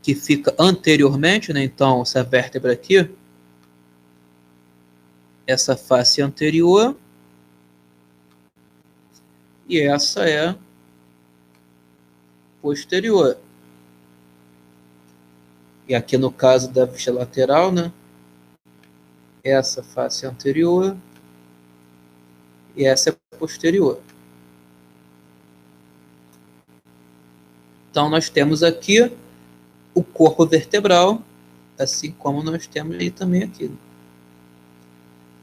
que fica anteriormente, né? Então, essa vértebra aqui, essa face anterior, e essa é posterior. E aqui no caso da vista lateral, né? Essa face anterior e essa é posterior. Então, nós temos aqui o corpo vertebral, assim como nós temos aí também aqui.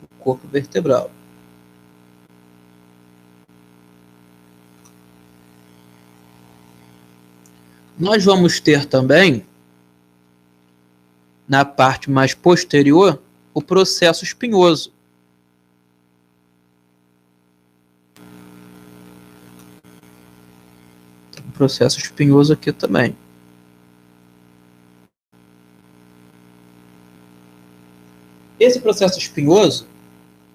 O corpo vertebral. Nós vamos ter também, na parte mais posterior, o processo espinhoso. Tem um processo espinhoso aqui também. Esse processo espinhoso,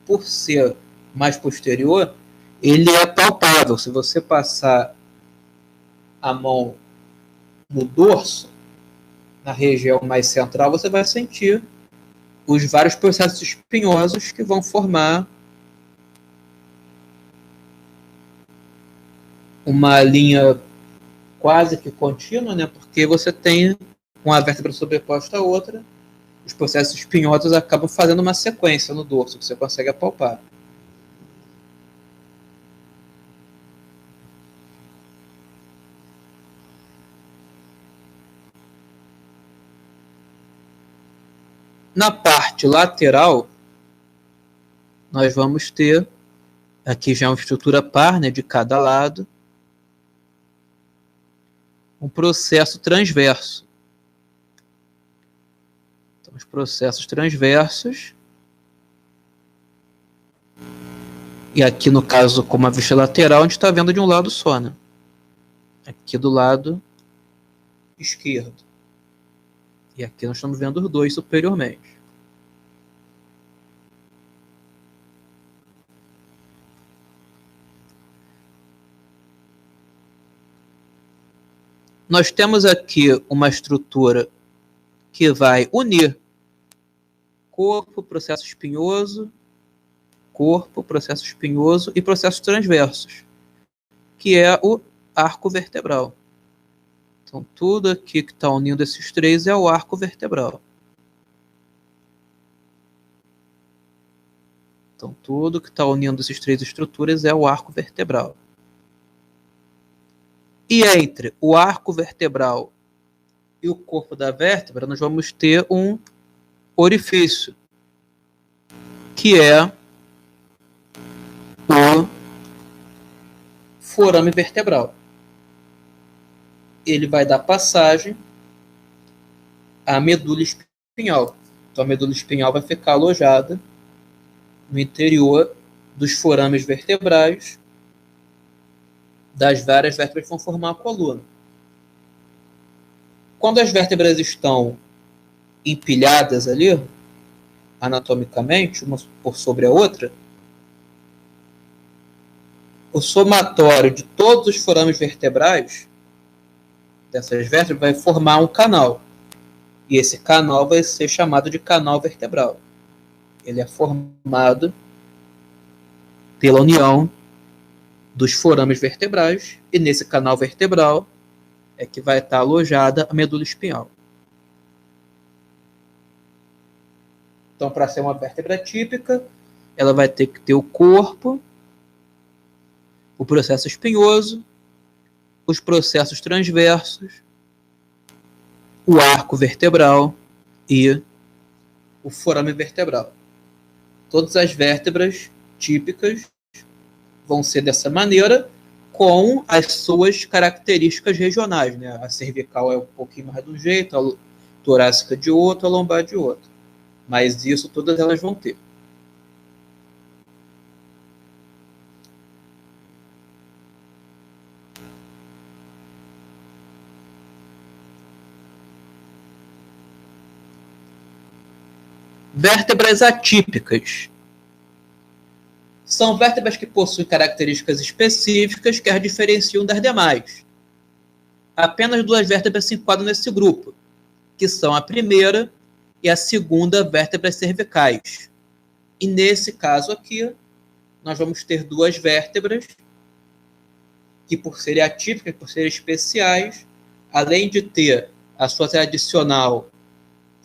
por ser mais posterior, ele é palpável. Se você passar a mão no dorso, na região mais central, você vai sentir os vários processos espinhosos que vão formar uma linha quase que contínua, né? Porque você tem uma vértebra sobreposta à outra, os processos espinhosos acabam fazendo uma sequência no dorso, que você consegue apalpar. Na parte lateral, nós vamos ter, aqui já uma estrutura par, né, de cada lado, um processo transverso. Então, os processos transversos, e aqui no caso, como a vista lateral, a gente está vendo de um lado só, né? Aqui do lado esquerdo. E aqui nós estamos vendo os dois superiormente. Nós temos aqui uma estrutura que vai unir corpo, processo espinhoso e processos transversos, que é o arco vertebral. Então, tudo aqui que está unindo esses três é o arco vertebral. Então, tudo que está unindo essas três estruturas é o arco vertebral. E entre o arco vertebral e o corpo da vértebra, nós vamos ter um orifício, que é o forame vertebral. Ele vai dar passagem à medula espinhal. Então, a medula espinhal vai ficar alojada no interior dos forames vertebrais das várias vértebras que vão formar a coluna. Quando as vértebras estão empilhadas ali, anatomicamente, uma por sobre a outra, o somatório de todos os forames vertebrais dessas vértebras vai formar um canal. E esse canal vai ser chamado de canal vertebral. Ele é formado pela união dos forames vertebrais, e nesse canal vertebral é que vai estar alojada a medula espinhal. Então, para ser uma vértebra típica, ela vai ter que ter o corpo, o processo espinhoso, os processos transversos, o arco vertebral e o forame vertebral. Todas as vértebras típicas vão ser dessa maneira, com as suas características regionais, né? A cervical é um pouquinho mais de um jeito, a torácica de outro, a lombar de outro. Mas isso todas elas vão ter. Vértebras atípicas. São vértebras que possuem características específicas que as diferenciam das demais. Apenas duas vértebras se enquadram nesse grupo, que são a primeira e a segunda vértebras cervicais. E nesse caso aqui, nós vamos ter duas vértebras que, por serem atípicas, por serem especiais, além de ter a sua tradicional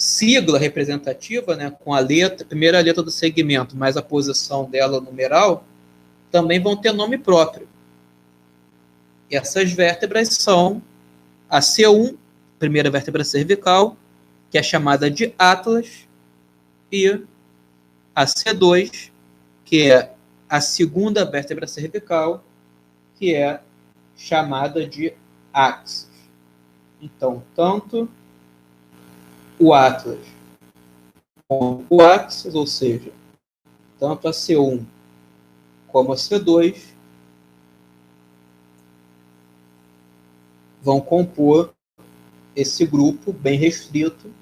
sigla representativa, né, com a letra, primeira letra do segmento, mais a posição dela numeral, também vão ter nome próprio. E essas vértebras são a C1, primeira vértebra cervical, que é chamada de Atlas, e a C2, que é a segunda vértebra cervical, que é chamada de Axis. Então, tanto o Atlas como o Axis, ou seja, tanto a C1 como a C2, vão compor esse grupo bem restrito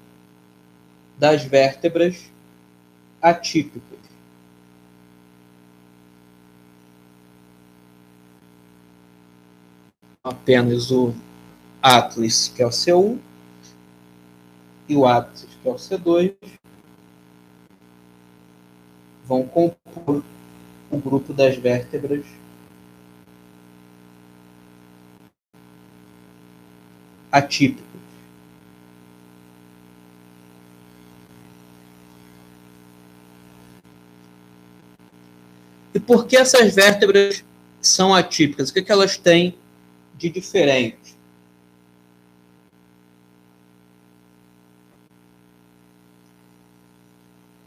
das vértebras atípicas. Apenas o Atlas, que é o C1, e o Axis, que é o C2, vão compor o grupo das vértebras atípicas. E por que essas vértebras são atípicas? O que elas têm de diferente?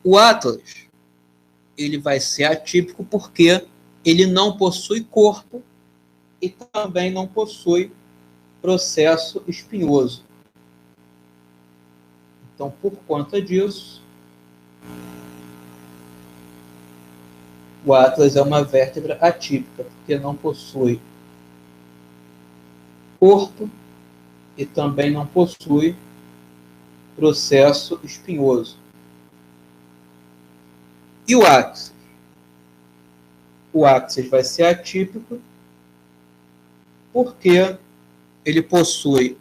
O Atlas, ele vai ser atípico porque ele não possui corpo e também não possui processo espinhoso. Então, por conta disso, o Atlas é uma vértebra atípica, porque não possui corpo e também não possui processo espinhoso. E o Axis? O Axis vai ser atípico porque ele possui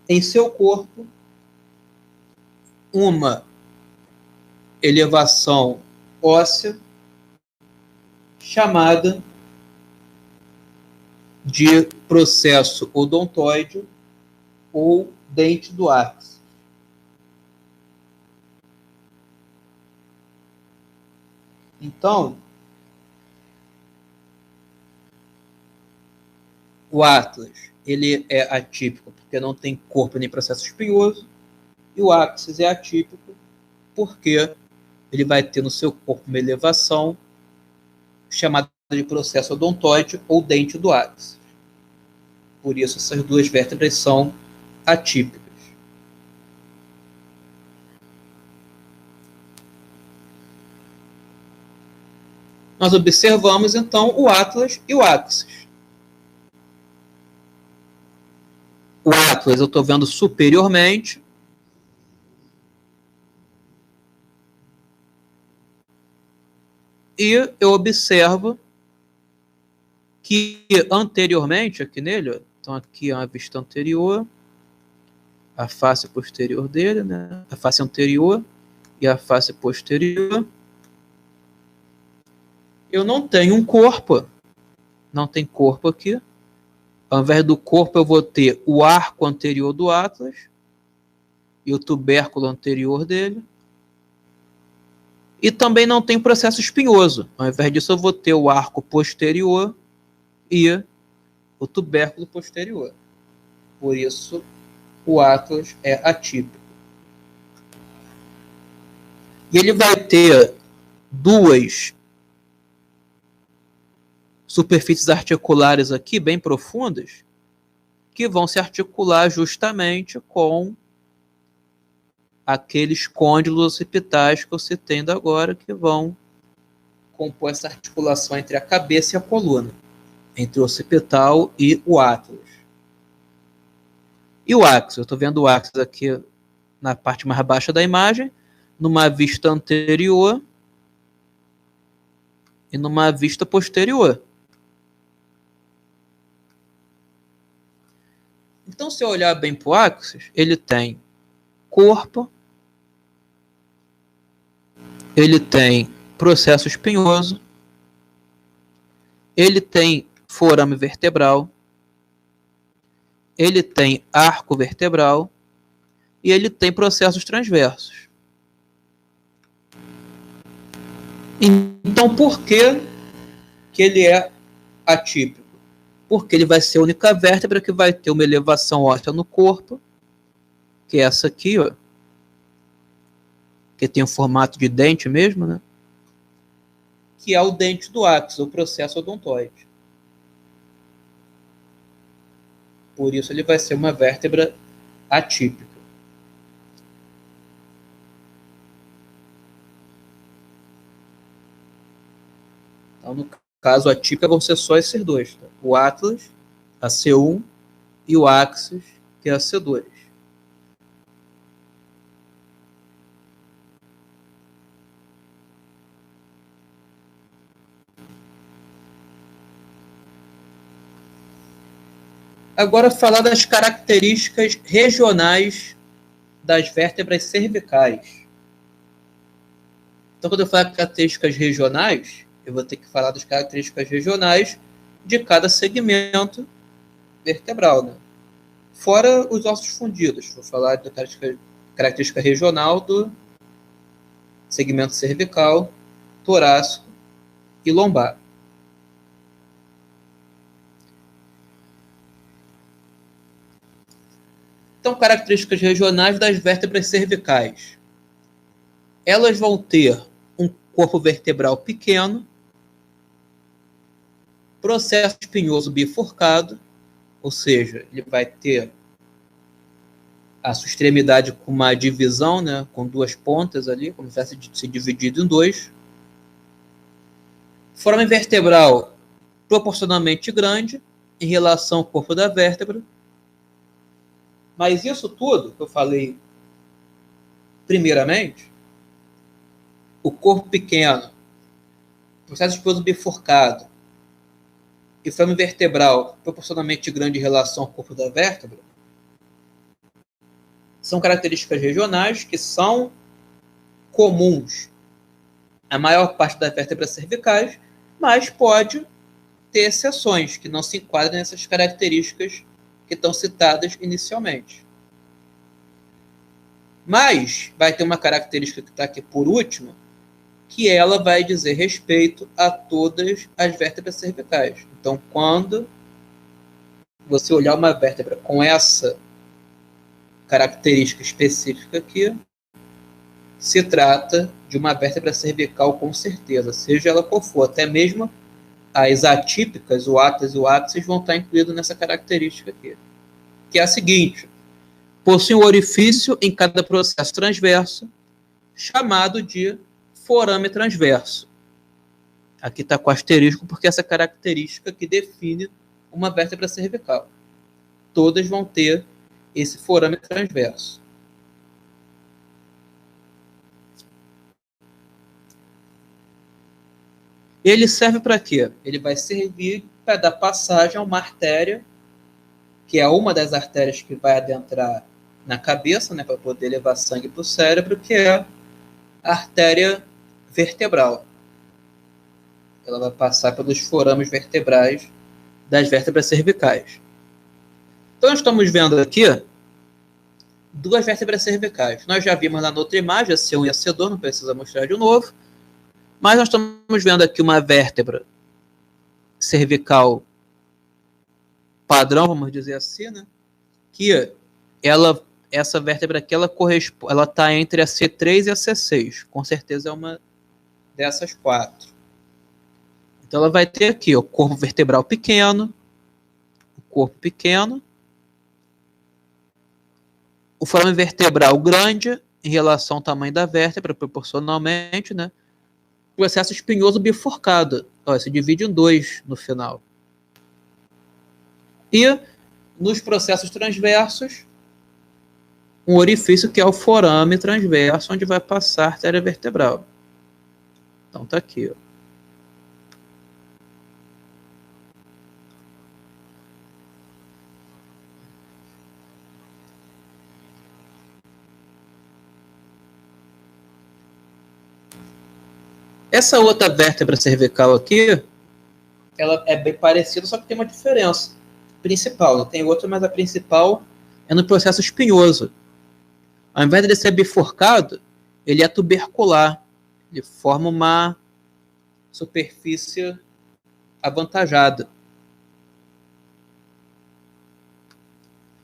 em seu corpo uma elevação óssea chamada de processo odontoide ou dente do Axis. Então, o Atlas, ele é atípico porque não tem corpo nem processo espinhoso, e o Axis é atípico porque ele vai ter no seu corpo uma elevação chamada de processo odontoide ou dente do Axis. Por isso, essas duas vértebras são atípicas. Nós observamos, então, o Atlas e o Axis. O Atlas eu estou vendo superiormente. E eu observo que anteriormente, aqui nele, então aqui é a vista anterior, a face posterior dele, né? A face anterior e a face posterior. Eu não tenho um corpo, não tem corpo aqui. Ao invés do corpo, eu vou ter o arco anterior do Atlas e o tubérculo anterior dele. E também não tem processo espinhoso. Ao invés disso, eu vou ter o arco posterior e o tubérculo posterior. Por isso, o Atlas é atípico. E ele vai ter duas superfícies articulares aqui, bem profundas, que vão se articular justamente com aqueles côndilos occipitais que eu citei ainda agora, que vão compor essa articulação entre a cabeça e a coluna, entre o occipital e o Atlas. E o Axis? Eu estou vendo o Axis aqui na parte mais baixa da imagem, numa vista anterior e numa vista posterior. Então, se eu olhar bem para o Axis, ele tem corpo, ele tem processo espinhoso, ele tem forame vertebral, ele tem arco vertebral e ele tem processos transversos. Então, por que ele é atípico? Porque ele vai ser a única vértebra que vai ter uma elevação óssea no corpo, que é essa aqui, ó, que tem o formato de dente mesmo, né? Que é o dente do Axis, o processo odontoide. Por isso ele vai ser uma vértebra atípica. Então, no caso atípica, vão ser só esses dois. Tá? O Atlas, a C1, e o Axis, que é a C2. Agora, falar das características regionais das vértebras cervicais. Então, quando eu falar características regionais, eu vou ter que falar das características regionais de cada segmento vertebral, né? Fora os ossos fundidos. Vou falar da característica regional do segmento cervical, torácico e lombar. Então, características regionais das vértebras cervicais. Elas vão ter um corpo vertebral pequeno, processo espinhoso bifurcado, ou seja, ele vai ter a sua extremidade com uma divisão, né, com duas pontas ali, como se tivesse se dividido em dois. Foramen vertebral proporcionalmente grande em relação ao corpo da vértebra. Mas isso tudo que eu falei primeiramente, o corpo pequeno, processo espinhoso bifurcado e foramen vertebral proporcionalmente grande em relação ao corpo da vértebra, são características regionais que são comuns à maior parte das vértebras cervicais, mas pode ter exceções que não se enquadram nessas características que estão citadas inicialmente. Mas vai ter uma característica que está aqui por último, que ela vai dizer respeito a todas as vértebras cervicais. Então, quando você olhar uma vértebra com essa característica específica aqui, se trata de uma vértebra cervical com certeza, seja ela qual for, até mesmo as atípicas, o ápice e o ápice, vão estar incluídos nessa característica aqui, que é a seguinte: possui um orifício em cada processo transverso, chamado de forame transverso. Aqui está com asterisco, porque essa característica que define uma vértebra cervical. Todas vão ter esse forame transverso. Ele serve para quê? Ele vai servir para dar passagem a uma artéria, que é uma das artérias que vai adentrar na cabeça, né, para poder levar sangue para o cérebro, que é a artéria vertebral. Ela vai passar pelos forames vertebrais das vértebras cervicais. Então, nós estamos vendo aqui duas vértebras cervicais. Nós já vimos lá na outra imagem, a C1 e a C2, não precisa mostrar de novo. Mas nós estamos vendo aqui uma vértebra cervical padrão, vamos dizer assim, né? Que essa vértebra aqui, ela está entre a C3 e a C6. Com certeza é uma dessas quatro. Então ela vai ter aqui o corpo vertebral pequeno, o forame vertebral grande em relação ao tamanho da vértebra, proporcionalmente, né? Processo espinhoso bifurcado. Ó, se divide em dois no final. E nos processos transversos, um orifício que é o forame transverso, onde vai passar a artéria vertebral. Então tá aqui, ó. Essa outra vértebra cervical aqui, ela é bem parecida, só que tem uma diferença principal. Tem outra, mas a principal é no processo espinhoso. Ao invés de ele ser bifurcado, ele é tubercular. Ele forma uma superfície avantajada.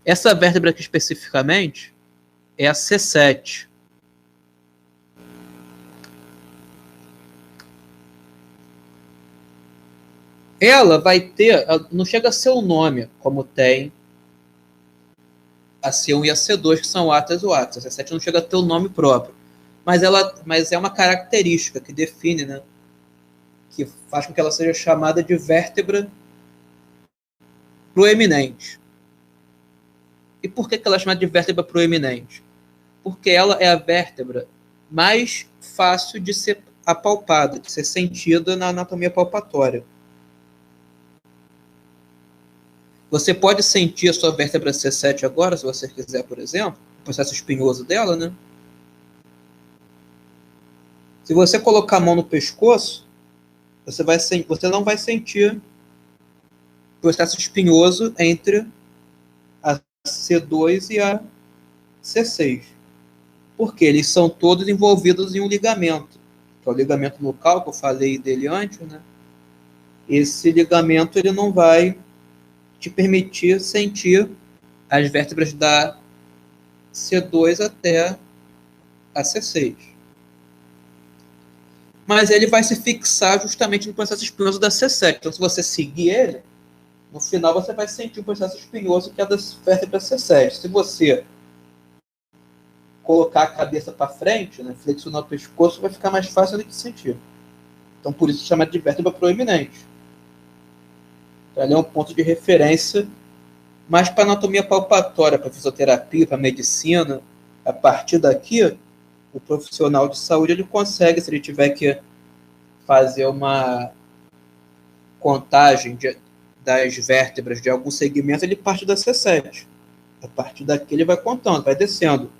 Essa vértebra aqui especificamente é a C7. Ela vai ter, não chega a ser o nome, como tem a C1 e a C2, que são ápices ou ápices. A C7 não chega a ter o nome próprio. Mas é uma característica que define, né, que faz com que ela seja chamada de vértebra proeminente. E por que ela é chamada de vértebra proeminente? Porque ela é a vértebra mais fácil de ser apalpada, de ser sentida na anatomia palpatória. Você pode sentir a sua vértebra C7 agora, se você quiser, por exemplo, o processo espinhoso dela, né? Se você colocar a mão no pescoço, você não vai sentir o processo espinhoso entre a C2 e a C6. Porque eles são todos envolvidos em um ligamento, que é o ligamento nucal, que eu falei dele antes, né? Esse ligamento ele não vai te permitir sentir as vértebras da C2 até a C6. mas ele vai se fixar justamente no processo espinhoso da C7. Então, se você seguir ele, no final você vai sentir o processo espinhoso que é da vértebra C7. Se você colocar a cabeça para frente, né, flexionar o pescoço, vai ficar mais fácil de sentir. Então, por isso chama de vértebra proeminente. Então, ela é um ponto de referência, mas para anatomia palpatória, para fisioterapia, para medicina, a partir daqui, o profissional de saúde ele consegue, se ele tiver que fazer uma contagem das vértebras de algum segmento, ele parte da C7. A partir daqui ele vai contando, vai descendo.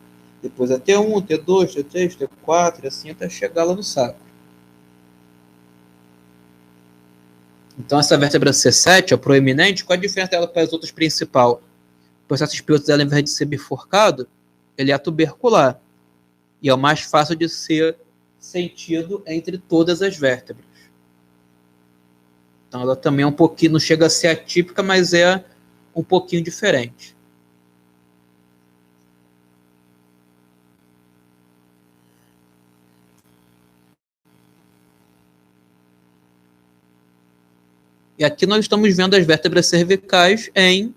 Depois é T1, T2, T3, T4, assim até chegar lá no sacro. Então essa vértebra C7, a proeminente, qual a diferença dela para as outras principais? O processo espinhoso dela, ao invés de ser bifurcado, ele é tubercular. E é o mais fácil de ser sentido entre todas as vértebras. Então ela também é um pouquinho, não chega a ser atípica, mas é um pouquinho diferente. E aqui nós estamos vendo as vértebras cervicais em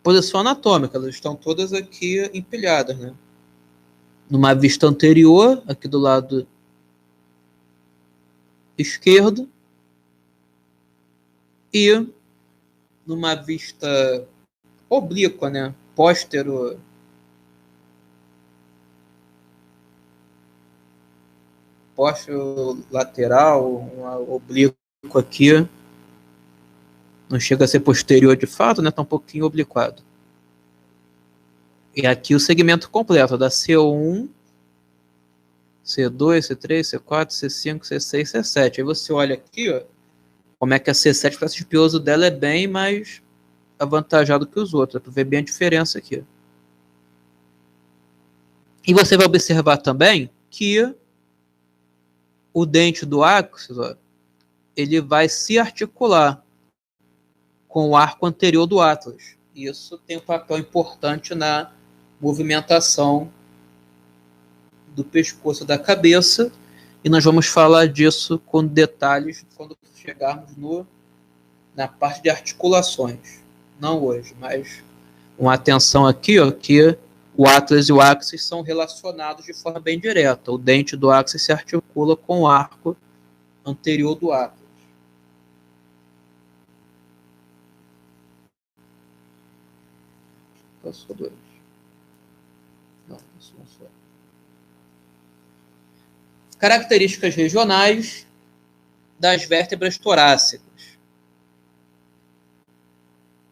posição anatômica. Elas estão todas aqui empilhadas, né? Numa vista anterior, aqui do lado esquerdo, e numa vista oblíqua, né? Póstero lateral, um oblíquo aqui. Não chega a ser posterior de fato, né? Tá um pouquinho obliquado. E aqui o segmento completo da C1, C2, C3, C4, C5, C6, C7. Aí você olha aqui, ó, como é que a C7, o processo espinhoso dela é bem mais avantajado que os outros. Dá para ver bem a diferença aqui. E você vai observar também que o dente do áxis, ó, ele vai se articular com o arco anterior do atlas. Isso tem um papel importante na movimentação do pescoço da cabeça, e nós vamos falar disso com detalhes quando chegarmos na parte de articulações. Não hoje, mas uma atenção aqui, ó, que o atlas e o áxis são relacionados de forma bem direta. O dente do áxis se articula com o arco anterior do atlas. Passou dois. Não, isso não foi. Características regionais das vértebras torácicas.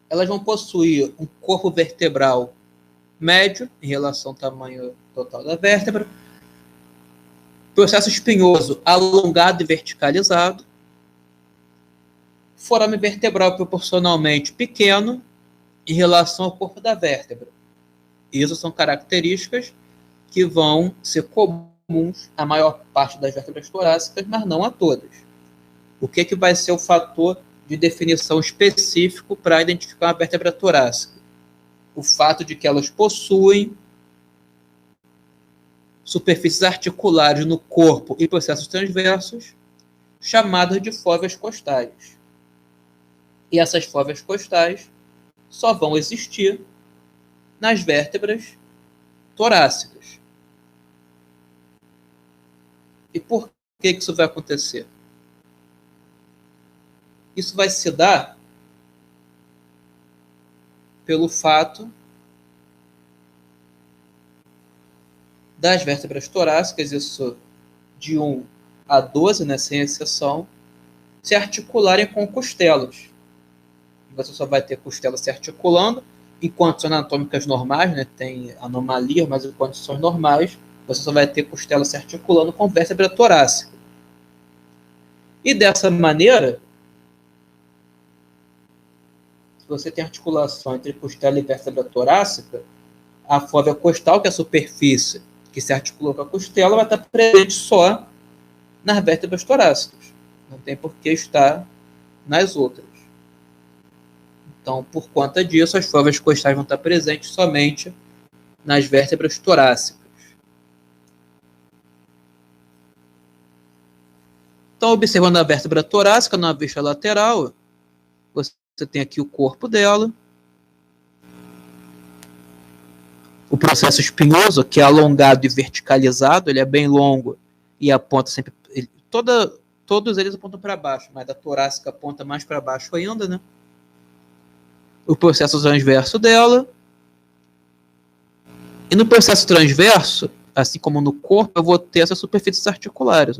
Elas vão possuir um corpo vertebral médio em relação ao tamanho total da vértebra, processo espinhoso alongado e verticalizado, forame vertebral proporcionalmente pequeno em relação ao corpo da vértebra. Isso são características que vão ser comuns à maior parte das vértebras torácicas, mas não a todas. O que vai ser o fator de definição específico para identificar uma vértebra torácica? O fato de que elas possuem superfícies articulares no corpo e processos transversos, chamadas de fóveas costais. E essas fóveas costais só vão existir nas vértebras torácicas. E por que isso vai acontecer? Isso vai se dar pelo fato das vértebras torácicas, isso de 1 a 12, né, sem exceção, se articularem com costelas. Você só vai ter costelas se articulando em condições anatômicas normais, né, tem anomalia, mas em condições normais, você só vai ter costelas se articulando com vértebra torácica. E dessa maneira, se você tem articulação entre costela e vértebra torácica, a fóvea costal, que é a superfície que se articula com a costela, vai estar presente só nas vértebras torácicas. Não tem por que estar nas outras. Então, por conta disso, as fóveas costais vão estar presentes somente nas vértebras torácicas. Então, observando a vértebra torácica na vista lateral, você tem aqui o corpo dela, o processo espinhoso, que é alongado e verticalizado, ele é bem longo e aponta sempre... todos eles apontam para baixo, mas a torácica aponta mais para baixo ainda, né? O processo transverso dela. E no processo transverso, assim como no corpo, eu vou ter essas superfícies articulares.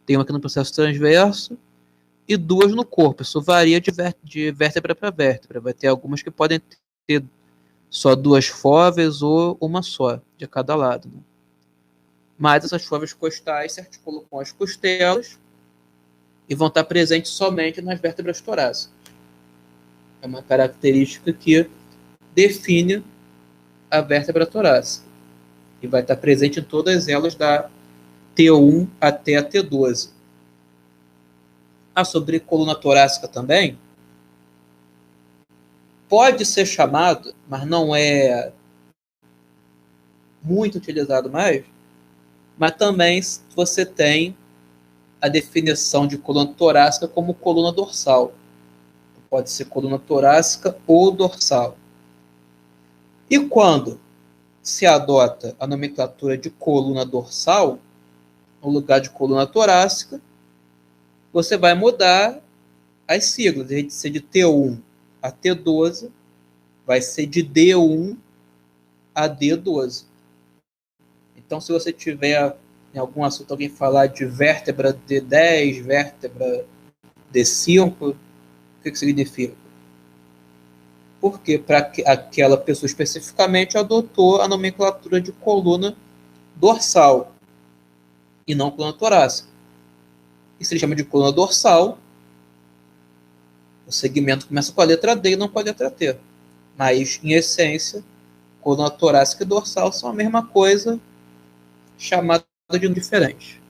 Tem uma aqui no processo transverso e duas no corpo. Isso varia de vértebra para vértebra. Vai ter algumas que podem ter só duas fóveas ou uma só de cada lado, né? Mas essas fóveas costais se articulam com as costelas e vão estar presentes somente nas vértebras torácicas. É uma característica que define a vértebra torácica e vai estar presente em todas elas da T1 até a T12. Sobre coluna torácica também, pode ser chamado, mas não é muito utilizado mais, mas também você tem a definição de coluna torácica como coluna dorsal. Pode ser coluna torácica ou dorsal. E quando se adota a nomenclatura de coluna dorsal, no lugar de coluna torácica, você vai mudar as siglas. Em vez de ser de T1 a T12, vai ser de D1 a D12. Então, se você tiver em algum assunto alguém falar de vértebra D10, vértebra D5, o que significa? Porque para aquela pessoa especificamente adotou a nomenclatura de coluna dorsal e não coluna torácica. E se ele chama de coluna dorsal, o segmento começa com a letra D e não com a letra T. Mas, em essência, coluna torácica e dorsal são a mesma coisa, chamada de diferente.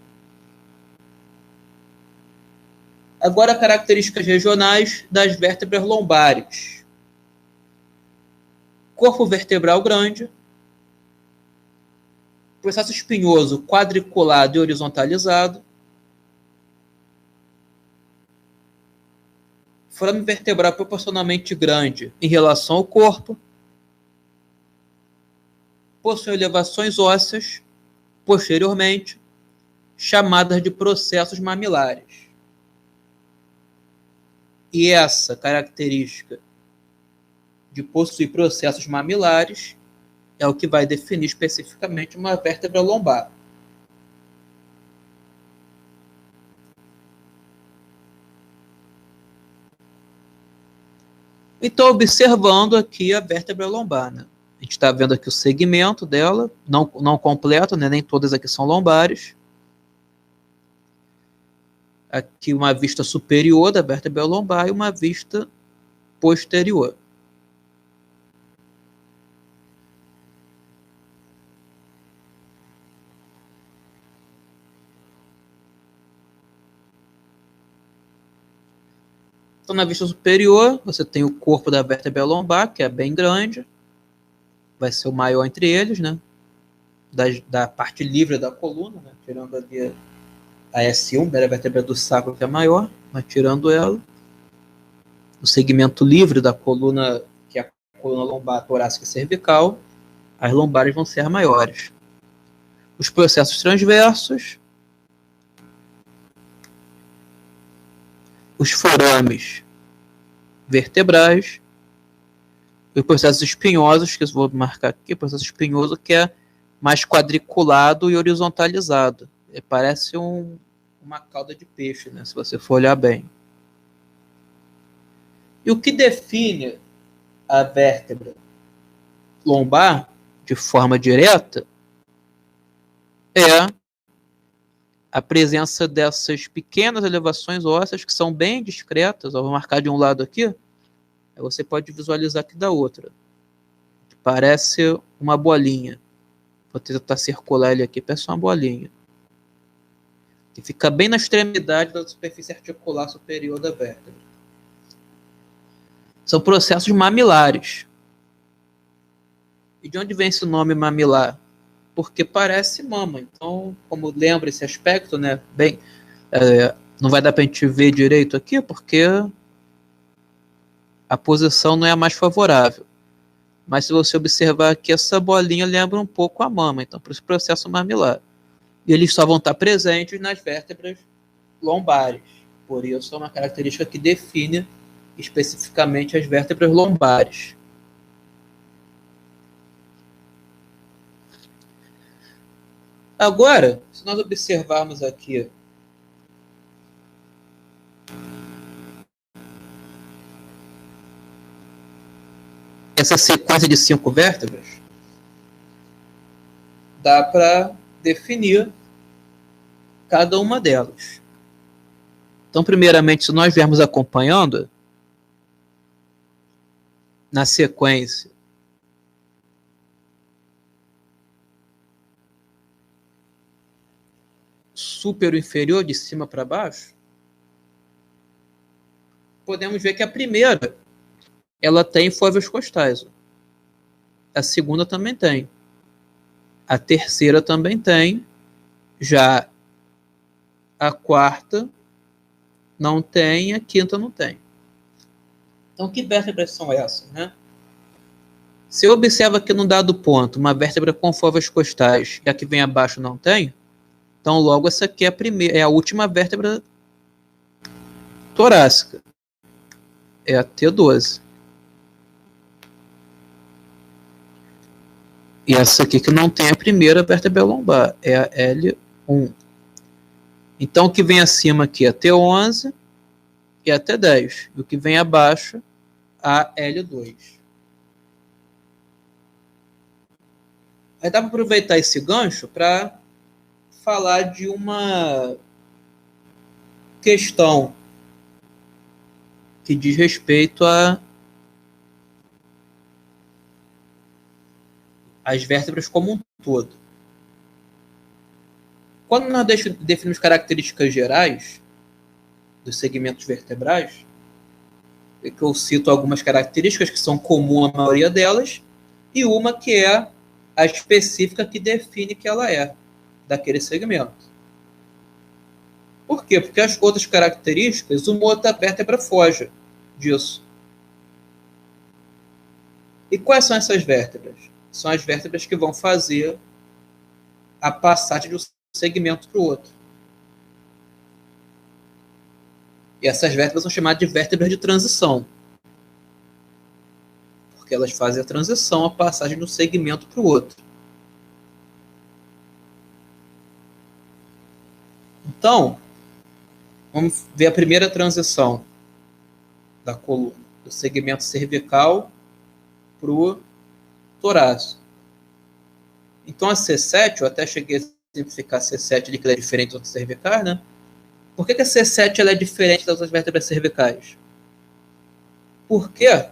Agora, características regionais das vértebras lombares. Corpo vertebral grande, processo espinhoso quadriculado e horizontalizado, forame vertebral proporcionalmente grande em relação ao corpo, possui elevações ósseas posteriormente, chamadas de processos mamilares. E essa característica de possuir processos mamilares é o que vai definir especificamente uma vértebra lombar. Então, observando aqui a vértebra lombar, né? A gente está vendo aqui o segmento dela, não completo, né? Nem todas aqui são lombares. Aqui uma vista superior da vértebra lombar e uma vista posterior. Então, na vista superior, você tem o corpo da vértebra lombar, que é bem grande, vai ser o maior entre eles, né? Da parte livre da coluna, né? Tirando ali a S1, a vértebra do sacro, que é maior, mas tirando ela. O segmento livre da coluna, que é a coluna lombar, torácica e cervical, as lombares vão ser maiores. Os processos transversos, os forames vertebrais, os processos espinhosos, que eu vou marcar aqui, o processo espinhoso que é mais quadriculado e horizontalizado. Parece uma cauda de peixe, né, se você for olhar bem. E o que define a vértebra lombar de forma direta é a presença dessas pequenas elevações ósseas que são bem discretas. Eu vou marcar de um lado aqui, você pode visualizar aqui da outra. Parece uma bolinha. Vou tentar circular ele aqui, parece uma bolinha. Que fica bem na extremidade da superfície articular superior da vértebra. São processos mamilares. E de onde vem esse nome mamilar? Porque parece mama. Então, como lembra esse aspecto, né? Bem, Não vai dar para a gente ver direito aqui, porque a posição não é a mais favorável. Mas se você observar aqui, essa bolinha lembra um pouco a mama, então por esse processo mamilar. E eles só vão estar presentes nas vértebras lombares. Por isso é uma característica que define especificamente as vértebras lombares. Agora, se nós observarmos aqui essa sequência de 5 vértebras, dá para definir cada uma delas. Então, primeiramente, se nós viermos acompanhando na sequência superior inferior, de cima para baixo, podemos ver que a primeira ela tem fóveas costais. A segunda também tem. A terceira também tem. Já a quarta não tem, a quinta não tem. Então, que vértebras são essas, né? Se eu observo aqui num dado ponto uma vértebra com fóveas costais e a que vem abaixo não tem, então logo essa aqui é a primeira, é a última vértebra torácica. É a T12. E essa aqui que não tem a primeira vértebra lombar, é a L1. Então o que vem acima aqui é a T11 e a T10. E o que vem abaixo, a L2. Aí dá para aproveitar esse gancho para falar de uma questão que diz respeito às vértebras como um todo. Quando nós definimos características gerais dos segmentos vertebrais, é que eu cito algumas características que são comuns à maioria delas, e uma que é a específica que define que ela é daquele segmento. Por quê? Porque as outras características, uma outra vértebra foge disso. E quais são essas vértebras? São as vértebras que vão fazer a passagem de um segmento para o outro. E essas vértebras são chamadas de vértebras de transição. Porque elas fazem a transição, a passagem de um segmento para o outro. Então, vamos ver a primeira transição da coluna, do segmento cervical para o torácico. Então, a C7, eu até cheguei a simplificar a C7 de que ela é diferente das outras cervicais, né? Por que a C7 ela é diferente das outras vértebras cervicais? Porque,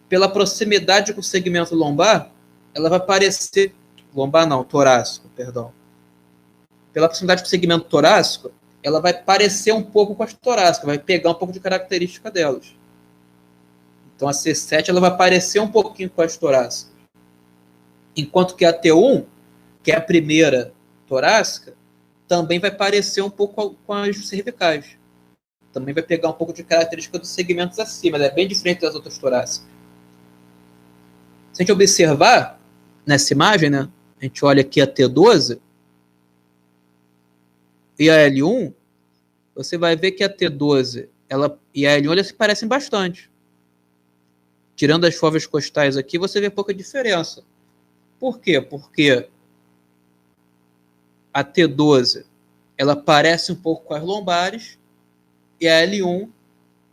pela proximidade com o segmento lombar, ela vai parecer... Lombar não, torácico, perdão. Pela proximidade com o segmento torácico, ela vai parecer um pouco com as torácicas, vai pegar um pouco de característica delas. Então, a C7 ela vai parecer um pouquinho com as torácicas. Enquanto que a T1, que é a primeira torácica, também vai parecer um pouco com as cervicais. Também vai pegar um pouco de característica dos segmentos acima. Ela é bem diferente das outras torácicas. Se a gente observar nessa imagem, né, a gente olha aqui a T12 e a L1, você vai ver que a T12 e a L1 elas se parecem bastante. Tirando as fóveas costais aqui, você vê pouca diferença. Por quê? Porque a T12 ela parece um pouco com as lombares e a L1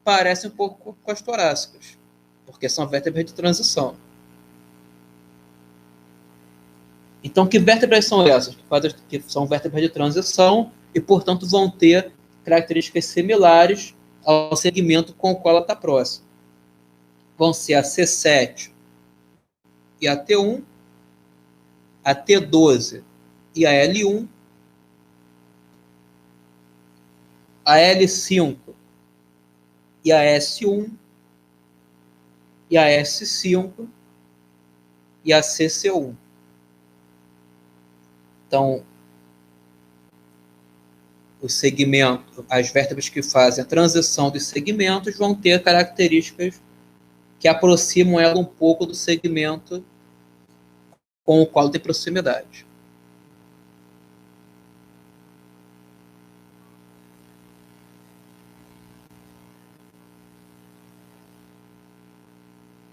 parece um pouco com as torácicas, porque são vértebras de transição. Então, que vértebras são essas? Que são vértebras de transição e, portanto, vão ter características similares ao segmento com o qual ela está próxima. Vão ser a C7 e a T1, a T12 e a L1, a L5 e a S1, e a S5 e a CC1. Então, o segmento, as vértebras que fazem a transição dos segmentos vão ter características que aproximam ela um pouco do segmento com o qual tem proximidade.